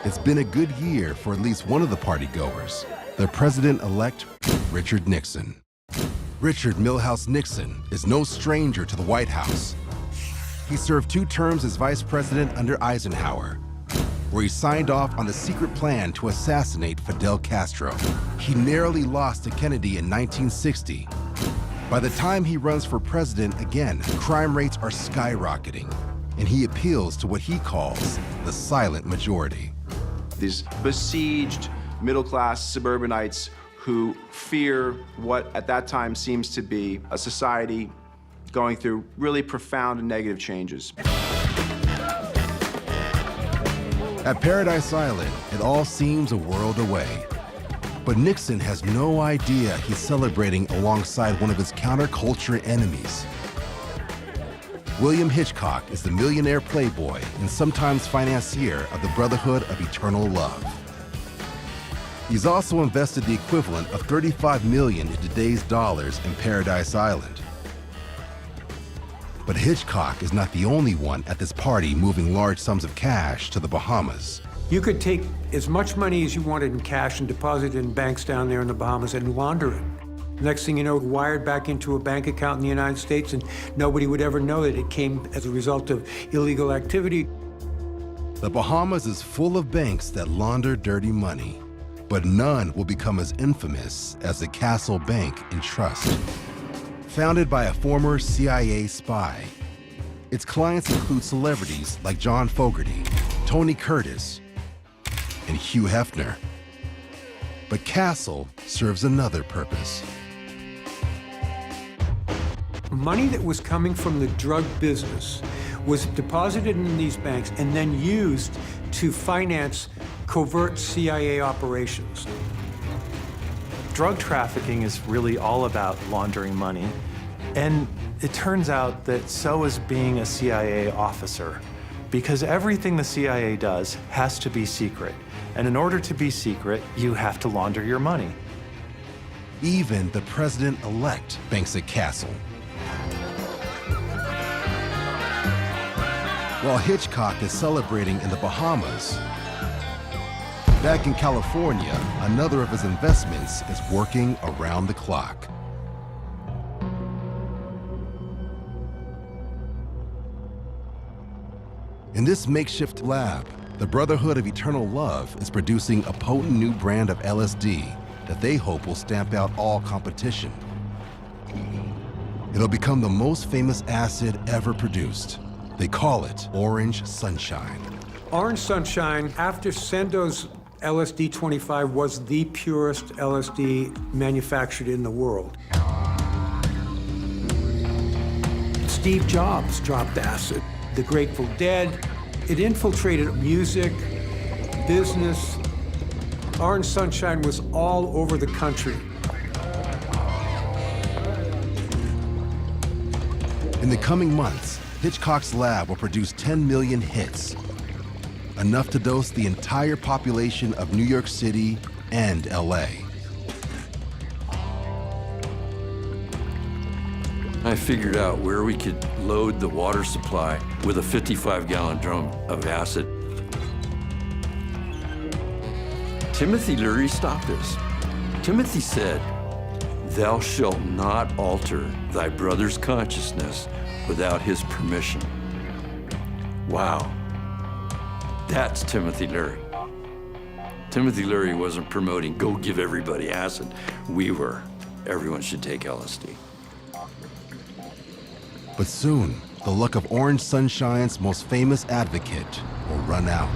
It's been a good year for at least one of the partygoers, the president-elect Richard Nixon. Richard Milhouse Nixon is no stranger to the White House. He served 2 terms as vice president under Eisenhower, where he signed off on the secret plan to assassinate Fidel Castro. He narrowly lost to Kennedy in 1960. By the time he runs for president again, crime rates are skyrocketing, and he appeals to what he calls the silent majority.
These besieged middle-class suburbanites who fear what at that time seems to be a society going through really profound and negative changes.
At Paradise Island, it all seems a world away. But Nixon has no idea he's celebrating alongside one of his counterculture enemies. William Hitchcock is the millionaire playboy and sometimes financier of the Brotherhood of Eternal Love. He's also invested the equivalent of $35 million in today's dollars in Paradise Island. But Hitchcock is not the only one at this party moving large sums of cash to the Bahamas.
You could take as much money as you wanted in cash and deposit it in banks down there in the Bahamas and launder it. Next thing you know, wired back into a bank account in the United States, and nobody would ever know that it came as a result of illegal activity.
The Bahamas is full of banks that launder dirty money, but none will become as infamous as the Castle Bank and Trust. Founded by a former CIA spy, its clients include celebrities like John Fogerty, Tony Curtis, and Hugh Hefner. But Castle serves another purpose.
Money that was coming from the drug business was deposited in these banks and then used to finance covert CIA operations.
Drug trafficking is really all about laundering money. And it turns out that so is being a CIA officer, because everything the CIA does has to be secret. And in order to be secret, you have to launder your money.
Even the president-elect banks at Castle. While Hitchcock is celebrating in the Bahamas, back in California, another of his investments is working around the clock. In this makeshift lab, the Brotherhood of Eternal Love is producing a potent new brand of LSD that they hope will stamp out all competition. It'll become the most famous acid ever produced. They call it Orange Sunshine.
Orange Sunshine, after Sendo's LSD 25, was the purest LSD manufactured in the world. Steve Jobs dropped acid. The Grateful Dead. It infiltrated music, business. Orange Sunshine was all over the country.
In the coming months, Hitchcock's lab will produce 10 million hits, enough to dose the entire population of New York City and LA.
I figured out where we could load the water supply with a 55-gallon drum of acid. Timothy Leary stopped us. Timothy said, "Thou shalt not alter thy brother's consciousness without his permission." Wow, that's Timothy Leary. Timothy Leary wasn't promoting, go give everybody acid. We were, everyone should take LSD.
But soon, the luck of Orange Sunshine's most famous advocate will run out.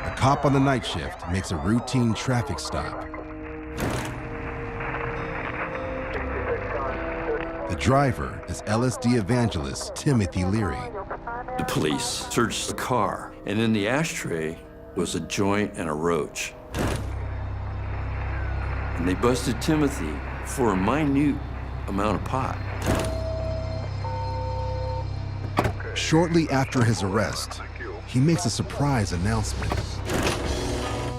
A cop on the night shift makes a routine traffic stop. The driver is LSD evangelist Timothy Leary.
The police searched the car, and in the ashtray was a joint and a roach. And they busted Timothy for a minute amount of pot.
Shortly after his arrest, he makes a surprise announcement.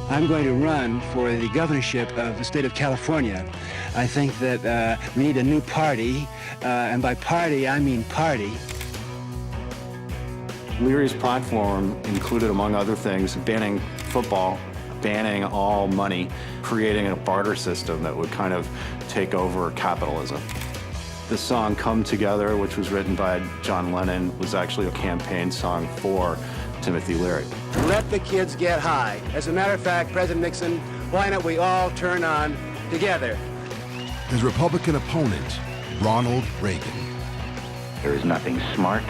I'm going to run for the governorship of the state of California. I think that we need a new party, and by party, I mean party.
Leary's platform included, among other things, banning football, banning all money, creating a barter system that would kind of take over capitalism. The song Come Together, which was written by John Lennon, was actually a campaign song for Timothy Leary.
Let the kids get high. As a matter of fact, President Nixon, why don't we all turn on together?
His Republican opponent, Ronald Reagan.
There is nothing smart,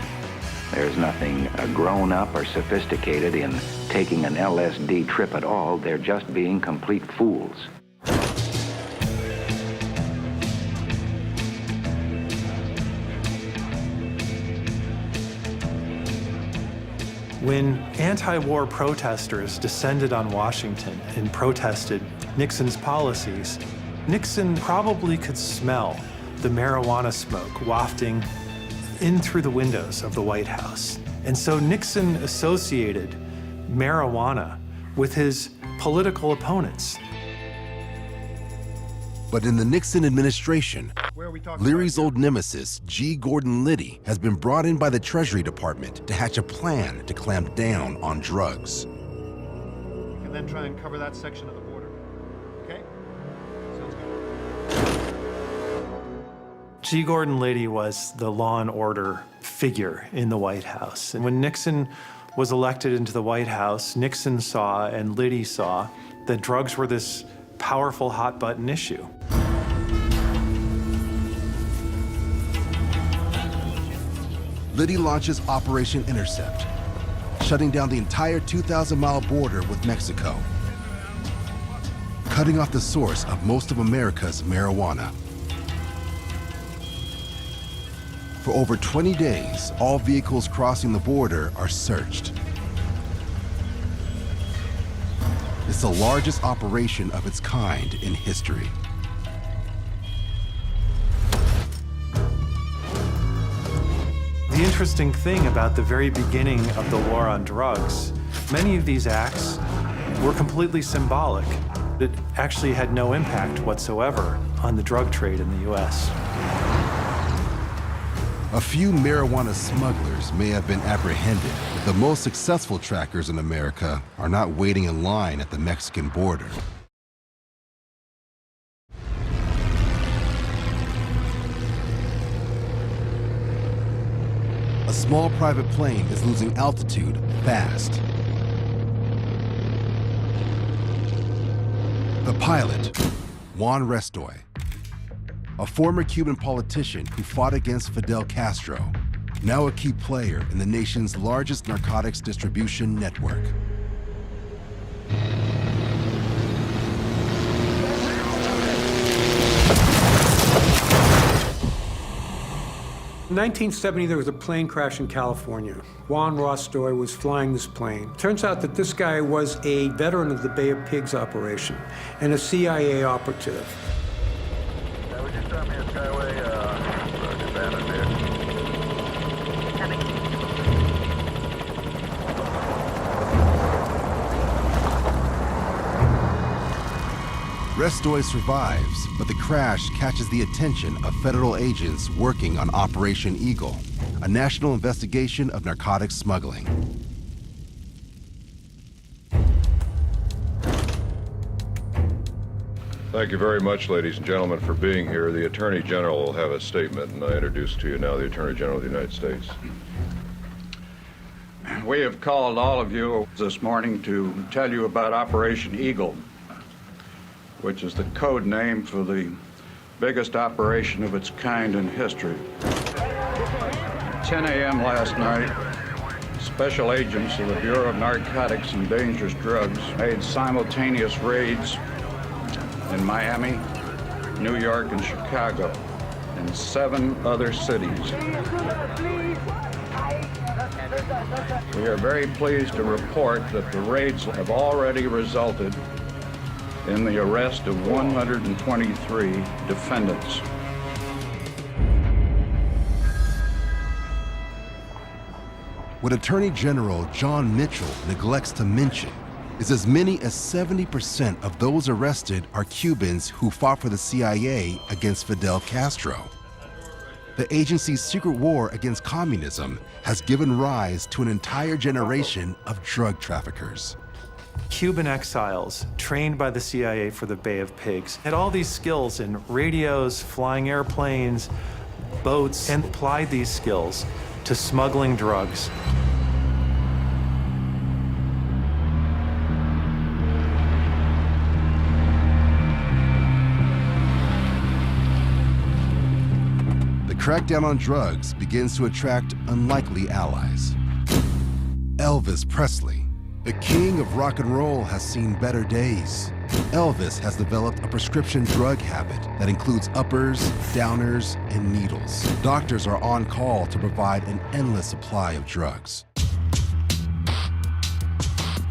there is nothing grown up or sophisticated in taking an LSD trip at all. They're just being complete fools.
When anti-war protesters descended on Washington and protested Nixon's policies, Nixon probably could smell the marijuana smoke wafting in through the windows of the White House. And so Nixon associated marijuana with his political opponents.
But in the Nixon administration, Leary's old nemesis, G. Gordon Liddy, has been brought in by the Treasury Department to hatch a plan to clamp down on drugs.
You can then try and cover that section of the border. Okay? Sounds good.
G. Gordon Liddy was the law and order figure in the White House. And when Nixon was elected into the White House, Nixon saw and Liddy saw that drugs were this powerful hot-button issue.
Liddy launches Operation Intercept, shutting down the entire 2,000-mile border with Mexico, cutting off the source of most of America's marijuana. For over 20 days, all vehicles crossing the border are searched. It's the largest operation of its kind in history.
The interesting thing about the very beginning of the war on drugs, many of these acts were completely symbolic. It actually had no impact whatsoever on the drug trade in the U.S.
A few marijuana smugglers may have been apprehended, but the most successful trackers in America are not waiting in line at the Mexican border. A small private plane is losing altitude fast. The pilot, Juan Restoy, a former Cuban politician who fought against Fidel Castro, now a key player in the nation's largest narcotics distribution network.
In 1970, there was a plane crash in California. Juan Restoy was flying this plane. Turns out that this guy was a veteran of the Bay of Pigs operation and a CIA operative.
Would you stop me at Skyway, Savannah there?
Restoy survives, but the crash catches the attention of federal agents working on Operation Eagle, a national investigation of narcotics smuggling.
Thank you very much, ladies and gentlemen, for being here. The Attorney General will have a statement, and I introduce to you now the Attorney General of the United States.
We have called all of you this morning to tell you about Operation Eagle, which is the code name for the biggest operation of its kind in history. At 10 a.m. last night, special agents of the Bureau of Narcotics and Dangerous Drugs made simultaneous raids in Miami, New York, and Chicago, and 7 other cities. We are very pleased to report that the raids have already resulted in the arrest of 123 defendants.
What Attorney General John Mitchell neglects to mention is as many as 70% of those arrested are Cubans who fought for the CIA against Fidel Castro. The agency's secret war against communism has given rise to an entire generation of drug traffickers.
Cuban exiles trained by the CIA for the Bay of Pigs had all these skills in radios, flying airplanes, boats, and applied these skills to smuggling drugs.
The crackdown on drugs begins to attract unlikely allies. Elvis Presley, the king of rock and roll, has seen better days. Elvis has developed a prescription drug habit that includes uppers, downers, and needles. Doctors are on call to provide an endless supply of drugs.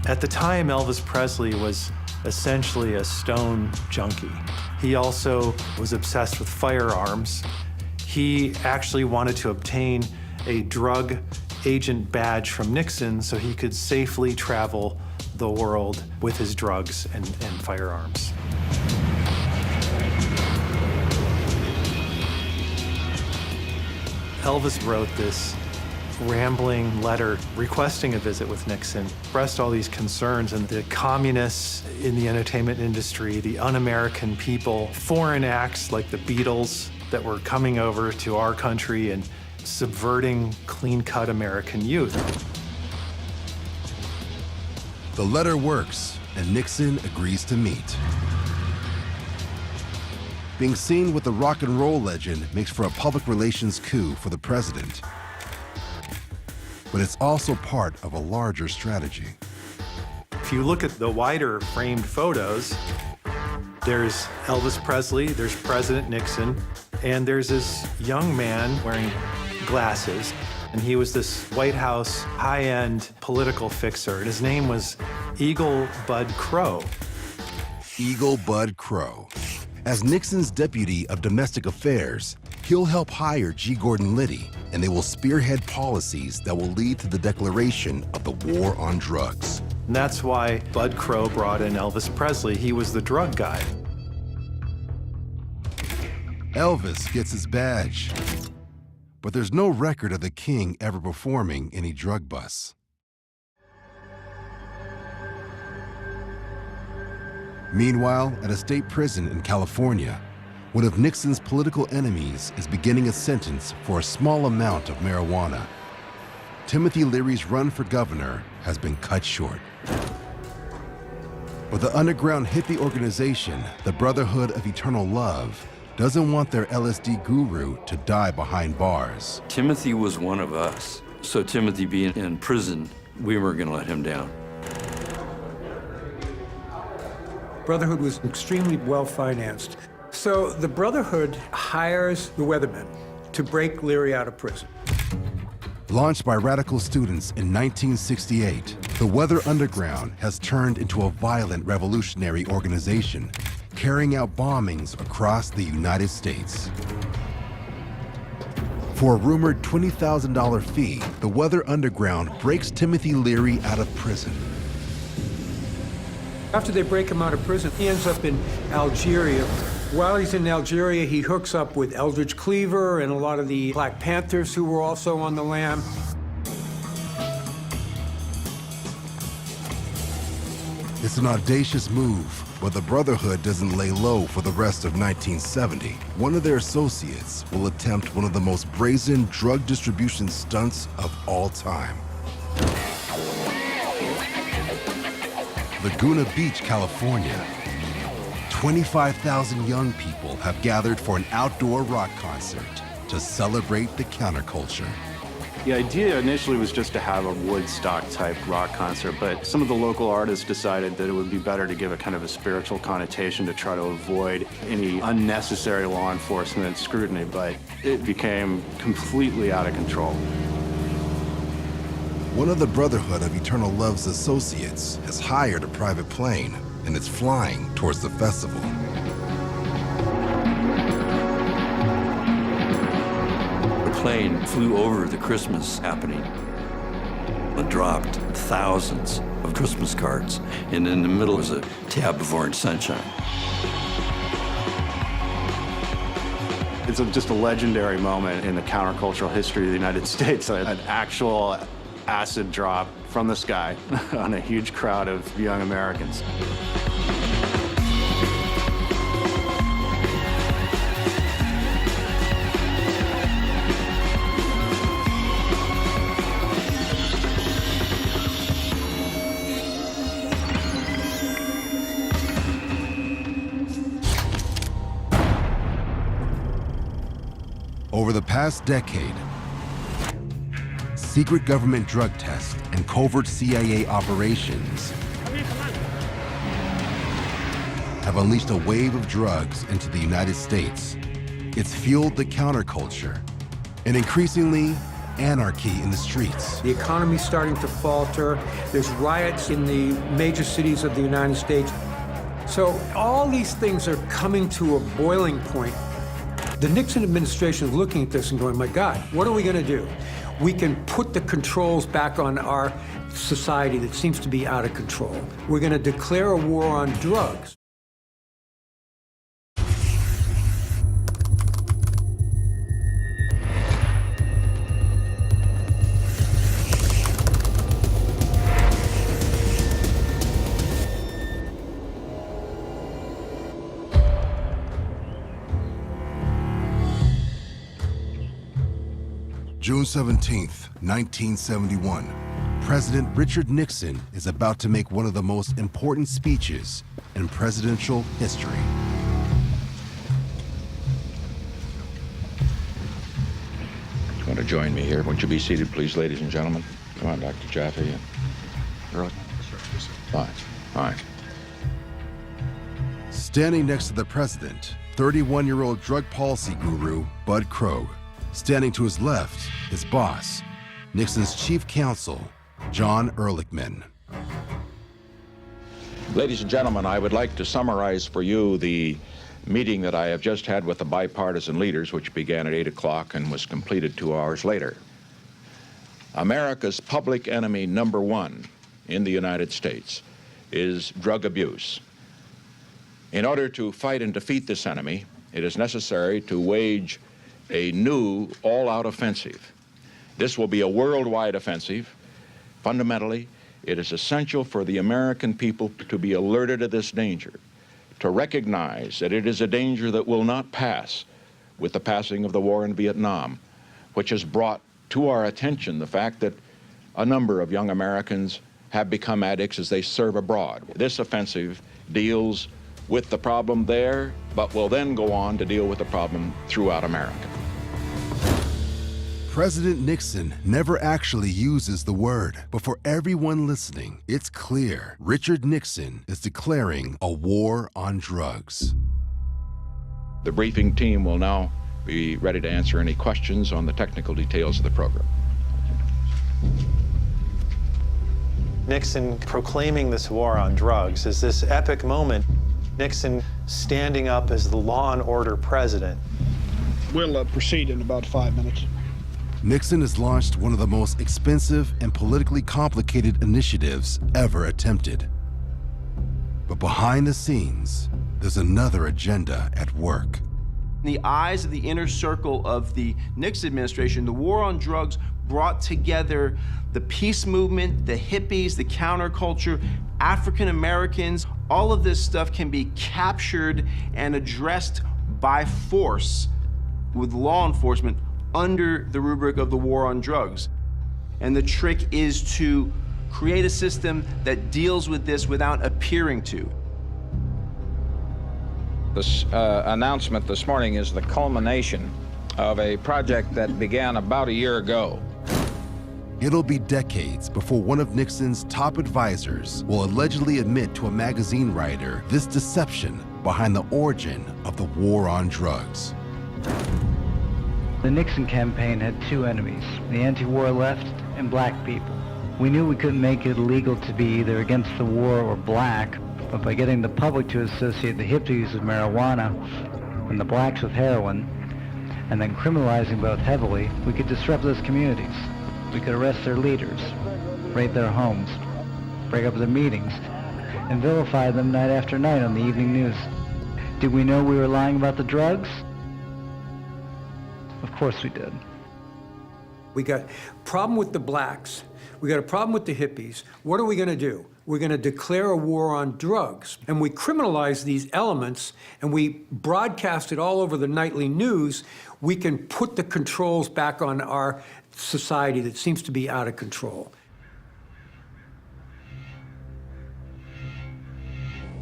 At the time, Elvis Presley was essentially a stone junkie. He also was obsessed with firearms. He actually wanted to obtain a drug agent badge from Nixon so he could safely travel the world with his drugs and firearms. Elvis wrote this rambling letter requesting a visit with Nixon, expressed all these concerns, and the communists in the entertainment industry, the un-American people, foreign acts like the Beatles that were coming over to our country and subverting clean-cut American youth.
The letter works, and Nixon agrees to meet. Being seen with the rock and roll legend makes for a public relations coup for the president. But it's also part of a larger strategy.
If you look at the wider framed photos, there's Elvis Presley, there's President Nixon, and there's this young man wearing glasses. And he was this White House high-end political fixer, and his name was Eagle Bud Crow.
Eagle Bud Crow. As Nixon's deputy of domestic affairs, he'll help hire G. Gordon Liddy, and they will spearhead policies that will lead to the declaration of the war on drugs.
And that's why Bud Crow brought in Elvis Presley. He was the drug guy.
Elvis gets his badge. But there's no record of the king ever performing any drug busts. Meanwhile, at a state prison in California, one of Nixon's political enemies is beginning a sentence for a small amount of marijuana. Timothy Leary's run for governor has been cut short. But the underground hippie organization, the Brotherhood of Eternal Love, doesn't want their LSD guru to die behind bars.
Timothy was one of us. So Timothy being in prison, we weren't going to let him down.
Brotherhood was extremely well-financed. So the Brotherhood hires the Weathermen to break Leary out of prison.
Launched by radical students in 1968, the Weather Underground has turned into a violent revolutionary organization, carrying out bombings across the United States. For a rumored $20,000 fee, the Weather Underground breaks Timothy Leary out of prison.
After they break him out of prison, he ends up in Algeria. While he's in Algeria, he hooks up with Eldridge Cleaver and a lot of the Black Panthers who were also on the lam.
It's an audacious move, but the Brotherhood doesn't lay low for the rest of 1970. One of their associates will attempt one of the most brazen drug distribution stunts of all time. Laguna Beach, California. 25,000 young people have gathered for an outdoor rock concert to celebrate the counterculture.
The idea initially was just to have a Woodstock-type rock concert, but some of the local artists decided that it would be better to give a kind of a spiritual connotation to try to avoid any unnecessary law enforcement scrutiny, but it became completely out of control.
One of the Brotherhood of Eternal Love's associates has hired a private plane and it's flying towards the festival.
The plane flew over the Christmas happening. It dropped thousands of Christmas cards, and in the middle was a tab of orange sunshine.
It's just a legendary moment in the countercultural history of the United States. An actual acid drop from the sky on a huge crowd of young Americans.
Over the past decade, secret government drug tests and covert CIA operations have unleashed a wave of drugs into the United States. It's fueled the counterculture and increasingly anarchy in the streets.
The economy's starting to falter. There's riots in the major cities of the United States. So all these things are coming to a boiling point. The Nixon administration is looking at this and going, my God, what are we going to do? We can put the controls back on our society that seems to be out of control. We're going to declare a war on drugs.
June 17th, 1971, President Richard Nixon is about to make one of the most important speeches in presidential history.
You want to join me here? Won't you be seated, please, ladies and gentlemen? Come on, Dr. Jaffe. Early? Fine. Fine.
Standing next to the president, 31-year-old drug policy guru Bud Krogh. Standing to his left, his boss, Nixon's chief counsel, John Ehrlichman.
Ladies and gentlemen, I would like to summarize for you the meeting that I have just had with the bipartisan leaders, which began at 8 o'clock and was completed 2 hours later. America's public enemy number one in the United States is drug abuse. In order to fight and defeat this enemy, it is necessary to wage a new all-out offensive. This will be a worldwide offensive. Fundamentally, it is essential for the American people to be alerted to this danger, to recognize that it is a danger that will not pass with the passing of the war in Vietnam, which has brought to our attention the fact that a number of young Americans have become addicts as they serve abroad. This offensive deals with the problem there, but will then go on to deal with the problem throughout America.
President Nixon never actually uses the word, but for everyone listening, it's clear Richard Nixon is declaring a war on drugs.
The briefing team will now be ready to answer any questions on the technical details of the program.
Nixon proclaiming this war on drugs is this epic moment. Nixon standing up as the law and order president.
We'll proceed in about 5 minutes.
Nixon has launched one of the most expensive and politically complicated initiatives ever attempted. But behind the scenes, there's another agenda at work.
In the eyes of the inner circle of the Nixon administration, the war on drugs brought together the peace movement, the hippies, the counterculture, African Americans. All of this stuff can be captured and addressed by force with law enforcement under the rubric of the war on drugs. And the trick is to create a system that deals with this without appearing to.
This announcement this morning is the culmination of a project that began about a year ago.
It'll be decades before one of Nixon's top advisors will allegedly admit to a magazine writer this deception behind the origin of the war on drugs.
The Nixon campaign had two enemies, the anti-war left and black people.
We knew we couldn't make it illegal to be either against the war or black, but by getting the public to associate the hippies with marijuana and the blacks with heroin, and then criminalizing both heavily, we could disrupt those communities. We could arrest their leaders, raid their homes, break up their meetings, and vilify them night after night on the evening news. Did we know we were lying about the drugs? Of course we did.
We got a problem with the blacks. We got a problem with the hippies. What are we going to do? We're going to declare a war on drugs. And we criminalize these elements, and we broadcast it all over the nightly news. We can put the controls back on our society that seems to be out of control.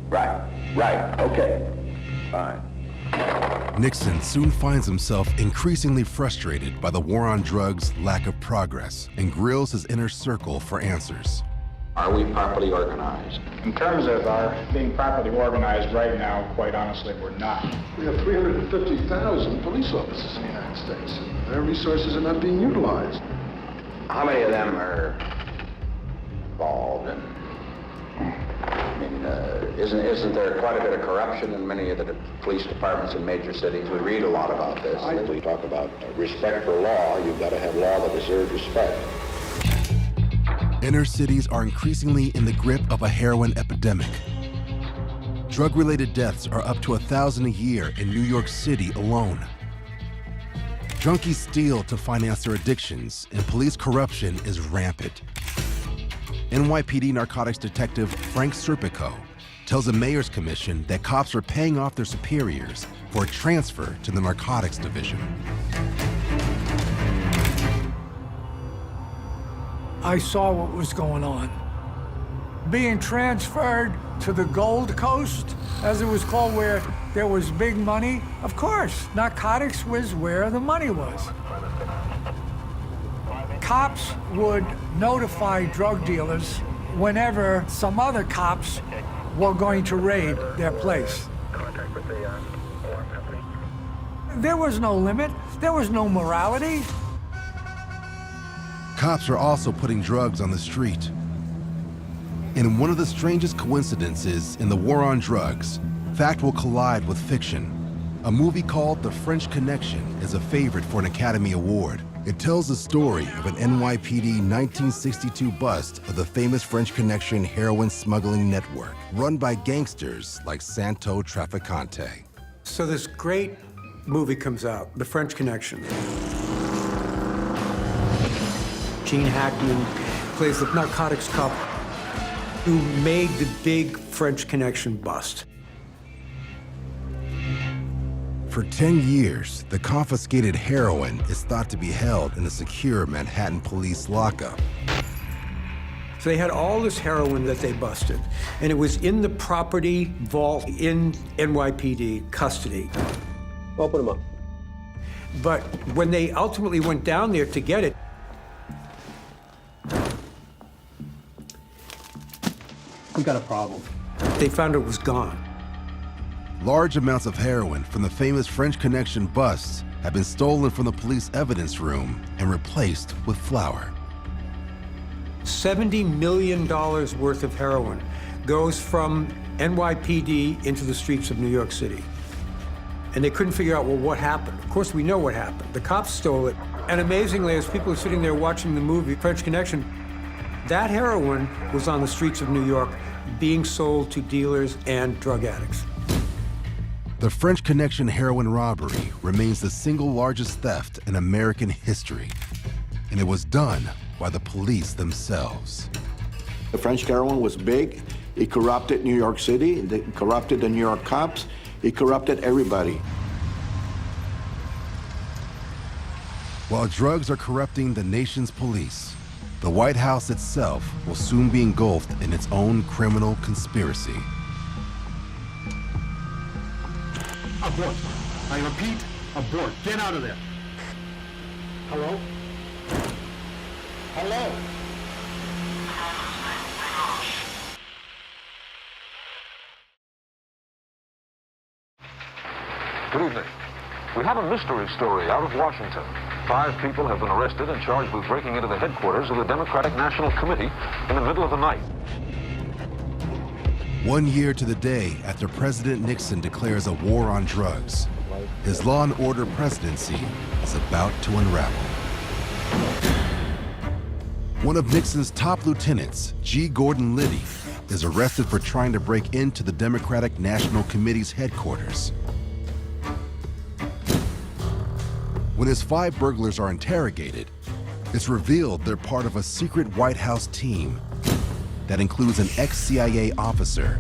Right, okay, fine.
Nixon soon finds himself increasingly frustrated by the war on drugs' lack of progress and grills his inner circle for answers.
Are we properly organized?
In terms of our being properly organized right now, quite honestly, we're not.
We have 350,000 police officers in the United States. Their resources are not being utilized.
How many of them are involved in? I mean, isn't there quite a bit of corruption in many of the police departments in major cities? We read a lot about this. We talk about respect for law. You've got to have law that deserves respect.
Inner cities are increasingly in the grip of a heroin epidemic. Drug-related deaths are up to 1,000 a year in New York City alone. Junkies steal to finance their addictions, and police corruption is rampant. NYPD narcotics detective Frank Serpico tells the Mayor's Commission that cops are paying off their superiors for a transfer to the narcotics division.
I saw what was going on. Being transferred to the Gold Coast, as it was called, where there was big money, of course, narcotics was where the money was. Cops would notify drug dealers whenever some other cops were going to raid their place. There was no limit. There was no morality.
Cops are also putting drugs on the street. In one of the strangest coincidences in the war on drugs, fact will collide with fiction. A movie called The French Connection is a favorite for an Academy Award. It tells the story of an NYPD 1962 bust of the famous French Connection heroin smuggling network, run by gangsters like Santo Trafficante.
So this great movie comes out, The French Connection. Gene Hackman plays the narcotics cop who made the big French Connection bust.
For 10 years, the confiscated heroin is thought to be held in a secure Manhattan police lockup.
So they had all this heroin that they busted, and it was in the property vault in NYPD custody.
Open them up.
But when they ultimately went down there to get it,
we've got a problem.
They found it was gone.
Large amounts of heroin from the famous French Connection busts have been stolen from the police evidence room and replaced with flour.
$70 million worth of heroin goes from NYPD into the streets of New York City. And they couldn't figure out, well, what happened? Of course, we know what happened. The cops stole it. And amazingly, as people are sitting there watching the movie French Connection, that heroin was on the streets of New York being sold to dealers and drug addicts.
The French Connection heroin robbery remains the single largest theft in American history, and it was done by the police themselves.
The French heroin was big. It corrupted New York City. It corrupted the New York cops. It corrupted everybody.
While drugs are corrupting the nation's police, the White House itself will soon be engulfed in its own criminal conspiracy.
Abort. I repeat, abort. Get out of there. Hello? Hello?
Good evening. We have a mystery story out of Washington.
5 people have been arrested and charged with breaking into the headquarters of the Democratic National Committee in the middle of the night.
1 year to the day after President Nixon declares a war on drugs, his law and order presidency is about to unravel. One of Nixon's top lieutenants, G. Gordon Liddy, is arrested for trying to break into the Democratic National Committee's headquarters. When his 5 burglars are interrogated, it's revealed they're part of a secret White House team that includes an ex-CIA officer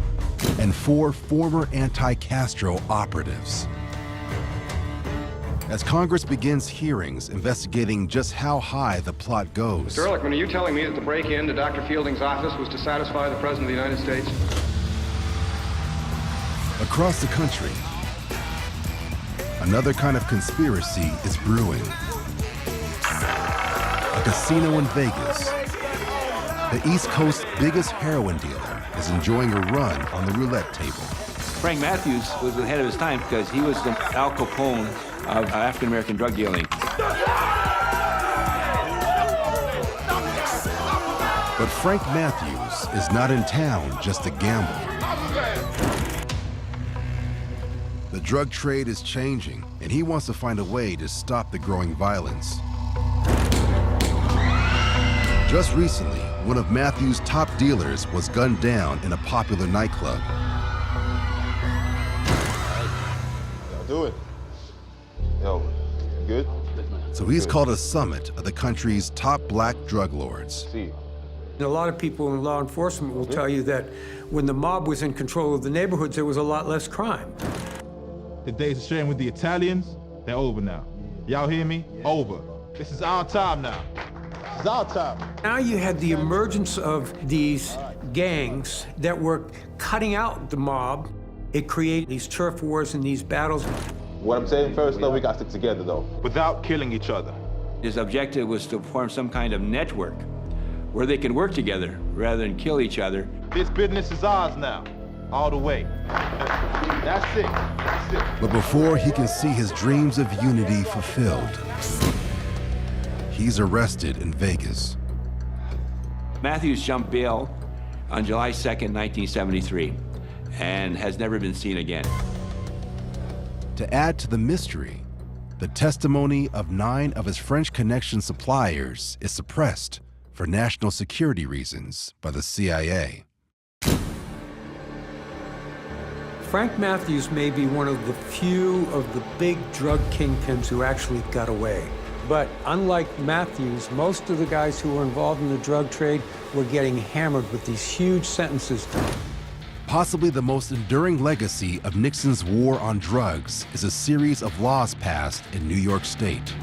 and 4 former anti-Castro operatives. As Congress begins hearings investigating just how high the plot goes.
Mr. Ehrlichman, are you telling me that the break-in to Dr. Fielding's office was to satisfy the President of the United States?
Across the country, another kind of conspiracy is brewing. A casino in Vegas, the East Coast's biggest heroin dealer, is enjoying a run on the roulette table.
Frank Matthews was ahead of his time because he was the Al Capone of African-American drug dealing.
But Frank Matthews is not in town just to gamble. The drug trade is changing, and he wants to find a way to stop the growing violence. Just recently, one of Matthews' top dealers was gunned down in a popular nightclub.
Do it. Yo, good?
So he's called a summit of the country's top black drug lords.
A lot of people in law enforcement will tell you that when the mob was in control of the neighborhoods, there was a lot less crime.
The days of sharing with the Italians, they're over now. Y'all hear me? Over. This is our time now. This is our time.
Now you had the emergence of these gangs that were cutting out the mob. It created these turf wars and these battles.
What I'm saying first, though, we got to stick together, though.
Without killing each other.
His objective was to form some kind of network where they could work together rather than kill each other.
This business is ours now, all the way. That's it. That's it.
But before he can see his dreams of unity fulfilled, he's arrested in Vegas.
Matthews jumped bail on July 2nd, 1973, and has never been seen again.
To add to the mystery, the testimony of 9 of his French connection suppliers is suppressed for national security reasons by the CIA.
Frank Matthews may be one of the few of the big drug kingpins who actually got away. But unlike Matthews, most of the guys who were involved in the drug trade were getting hammered with these huge sentences.
Possibly the most enduring legacy of Nixon's war on drugs is a series of laws passed in New York State.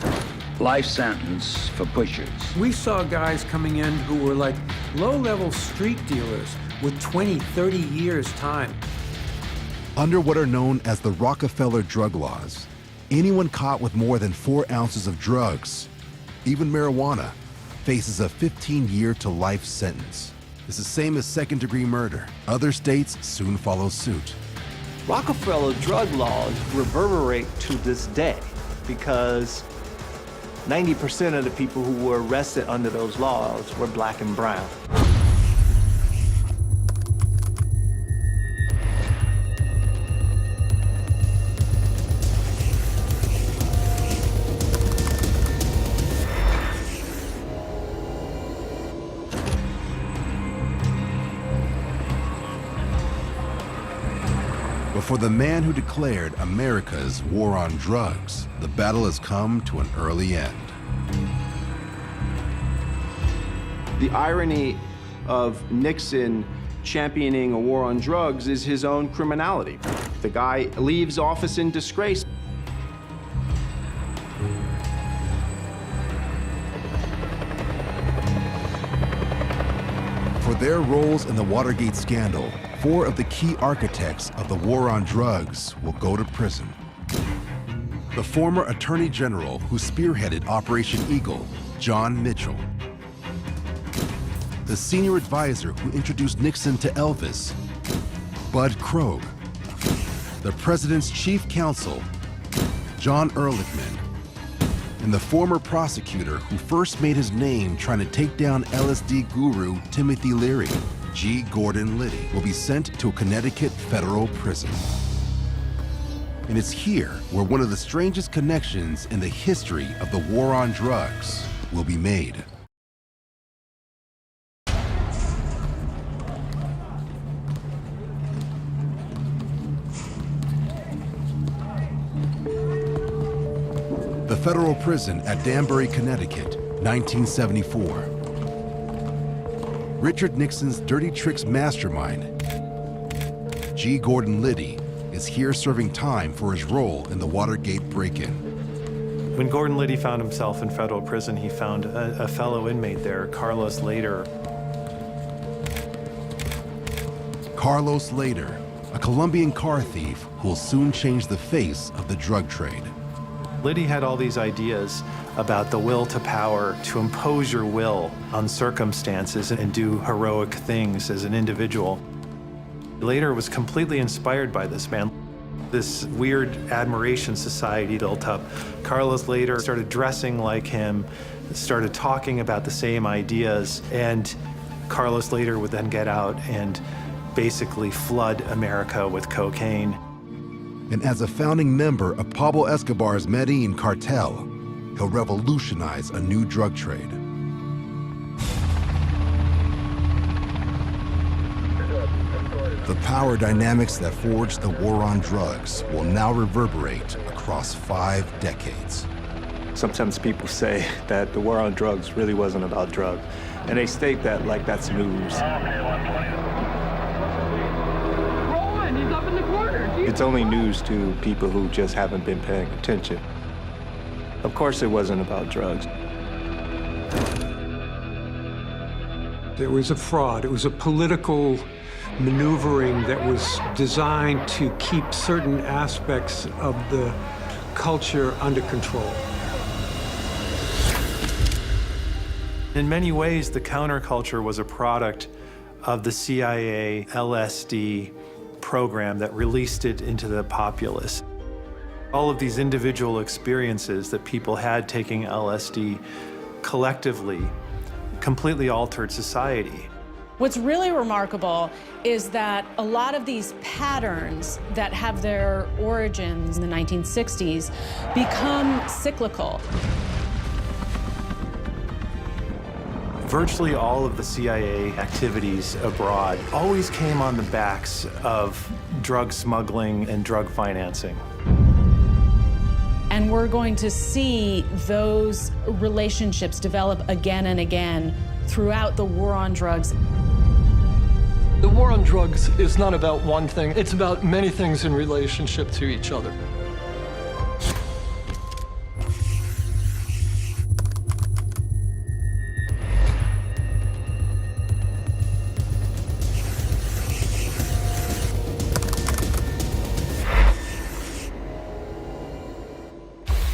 Life sentence for pushers.
We saw guys coming in who were like low-level street dealers with 20, 30 years time.
Under what are known as the Rockefeller drug laws, anyone caught with more than 4 ounces of drugs, even marijuana, faces a 15-year to life sentence. It's the same as second-degree murder. Other states soon follow suit.
Rockefeller drug laws reverberate to this day because 90% of the people who were arrested under those laws were black and brown.
But for the man who declared America's war on drugs, the battle has come to an early end.
The irony of Nixon championing a war on drugs is his own criminality. The guy leaves office in disgrace.
For their roles in the Watergate scandal, 4 of the key architects of the war on drugs will go to prison. The former Attorney General who spearheaded Operation Eagle, John Mitchell. The senior advisor who introduced Nixon to Elvis, Bud Krogh. The president's chief counsel, John Ehrlichman. and the former prosecutor who first made his name trying to take down LSD guru Timothy Leary, G. Gordon Liddy, will be sent to a Connecticut federal prison. And it's here where one of the strangest connections in the history of the war on drugs will be made. The federal prison at Danbury, Connecticut, 1974. Richard Nixon's dirty tricks mastermind, G. Gordon Liddy, is here serving time for his role in the Watergate break-in.
When Gordon Liddy found himself in federal prison, he found a fellow inmate there, Carlos Lader.
Carlos Lader, a Colombian car thief who will soon change the face of the drug trade.
Liddy had all these ideas about the will to power, to impose your will on circumstances and do heroic things as an individual. Lader was completely inspired by this man. This weird admiration society built up. Carlos Lader started dressing like him, started talking about the same ideas, and Carlos Lader would then get out and basically flood America with cocaine.
And as a founding member of Pablo Escobar's Medellin cartel, he'll revolutionize a new drug trade. The power dynamics that forged the war on drugs will now reverberate across 5 decades.
Sometimes people say that the war on drugs really wasn't about drugs, and they state that like that's news.
He's up in the corner.
It's only news to people who just haven't been paying attention. Of course it wasn't about drugs.
It was a fraud. It was a political maneuvering that was designed to keep certain aspects of the culture under control.
In many ways, the counterculture was a product of the CIA LSD program that released it into the populace. All of these individual experiences that people had taking LSD collectively completely altered society.
What's really remarkable is that a lot of these patterns that have their origins in the 1960s become cyclical.
Virtually all of the CIA activities abroad always came on the backs of drug smuggling and drug financing.
And we're going to see those relationships develop again and again throughout the war on drugs.
The war on drugs is not about one thing. It's about many things in relationship to each other.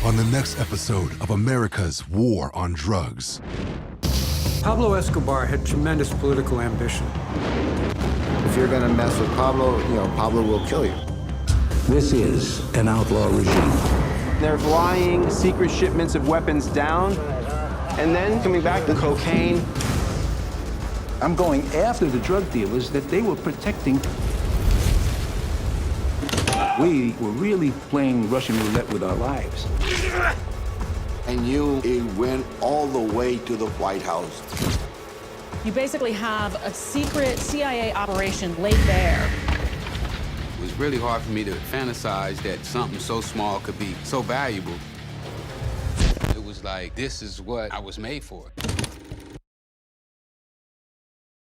On the next episode of America's War on Drugs.
Pablo Escobar had tremendous political ambition.
If you're gonna mess with Pablo, Pablo will kill you.
This is an outlaw regime.
They're flying secret shipments of weapons down, and then coming back to cocaine.
I'm going after the drug dealers that they were protecting. We were really playing Russian roulette with our lives.
And it went all the way to the White House.
You basically have a secret CIA operation laid bare.
It was really hard for me to fantasize that something so small could be so valuable. It was like, this is what I was made for.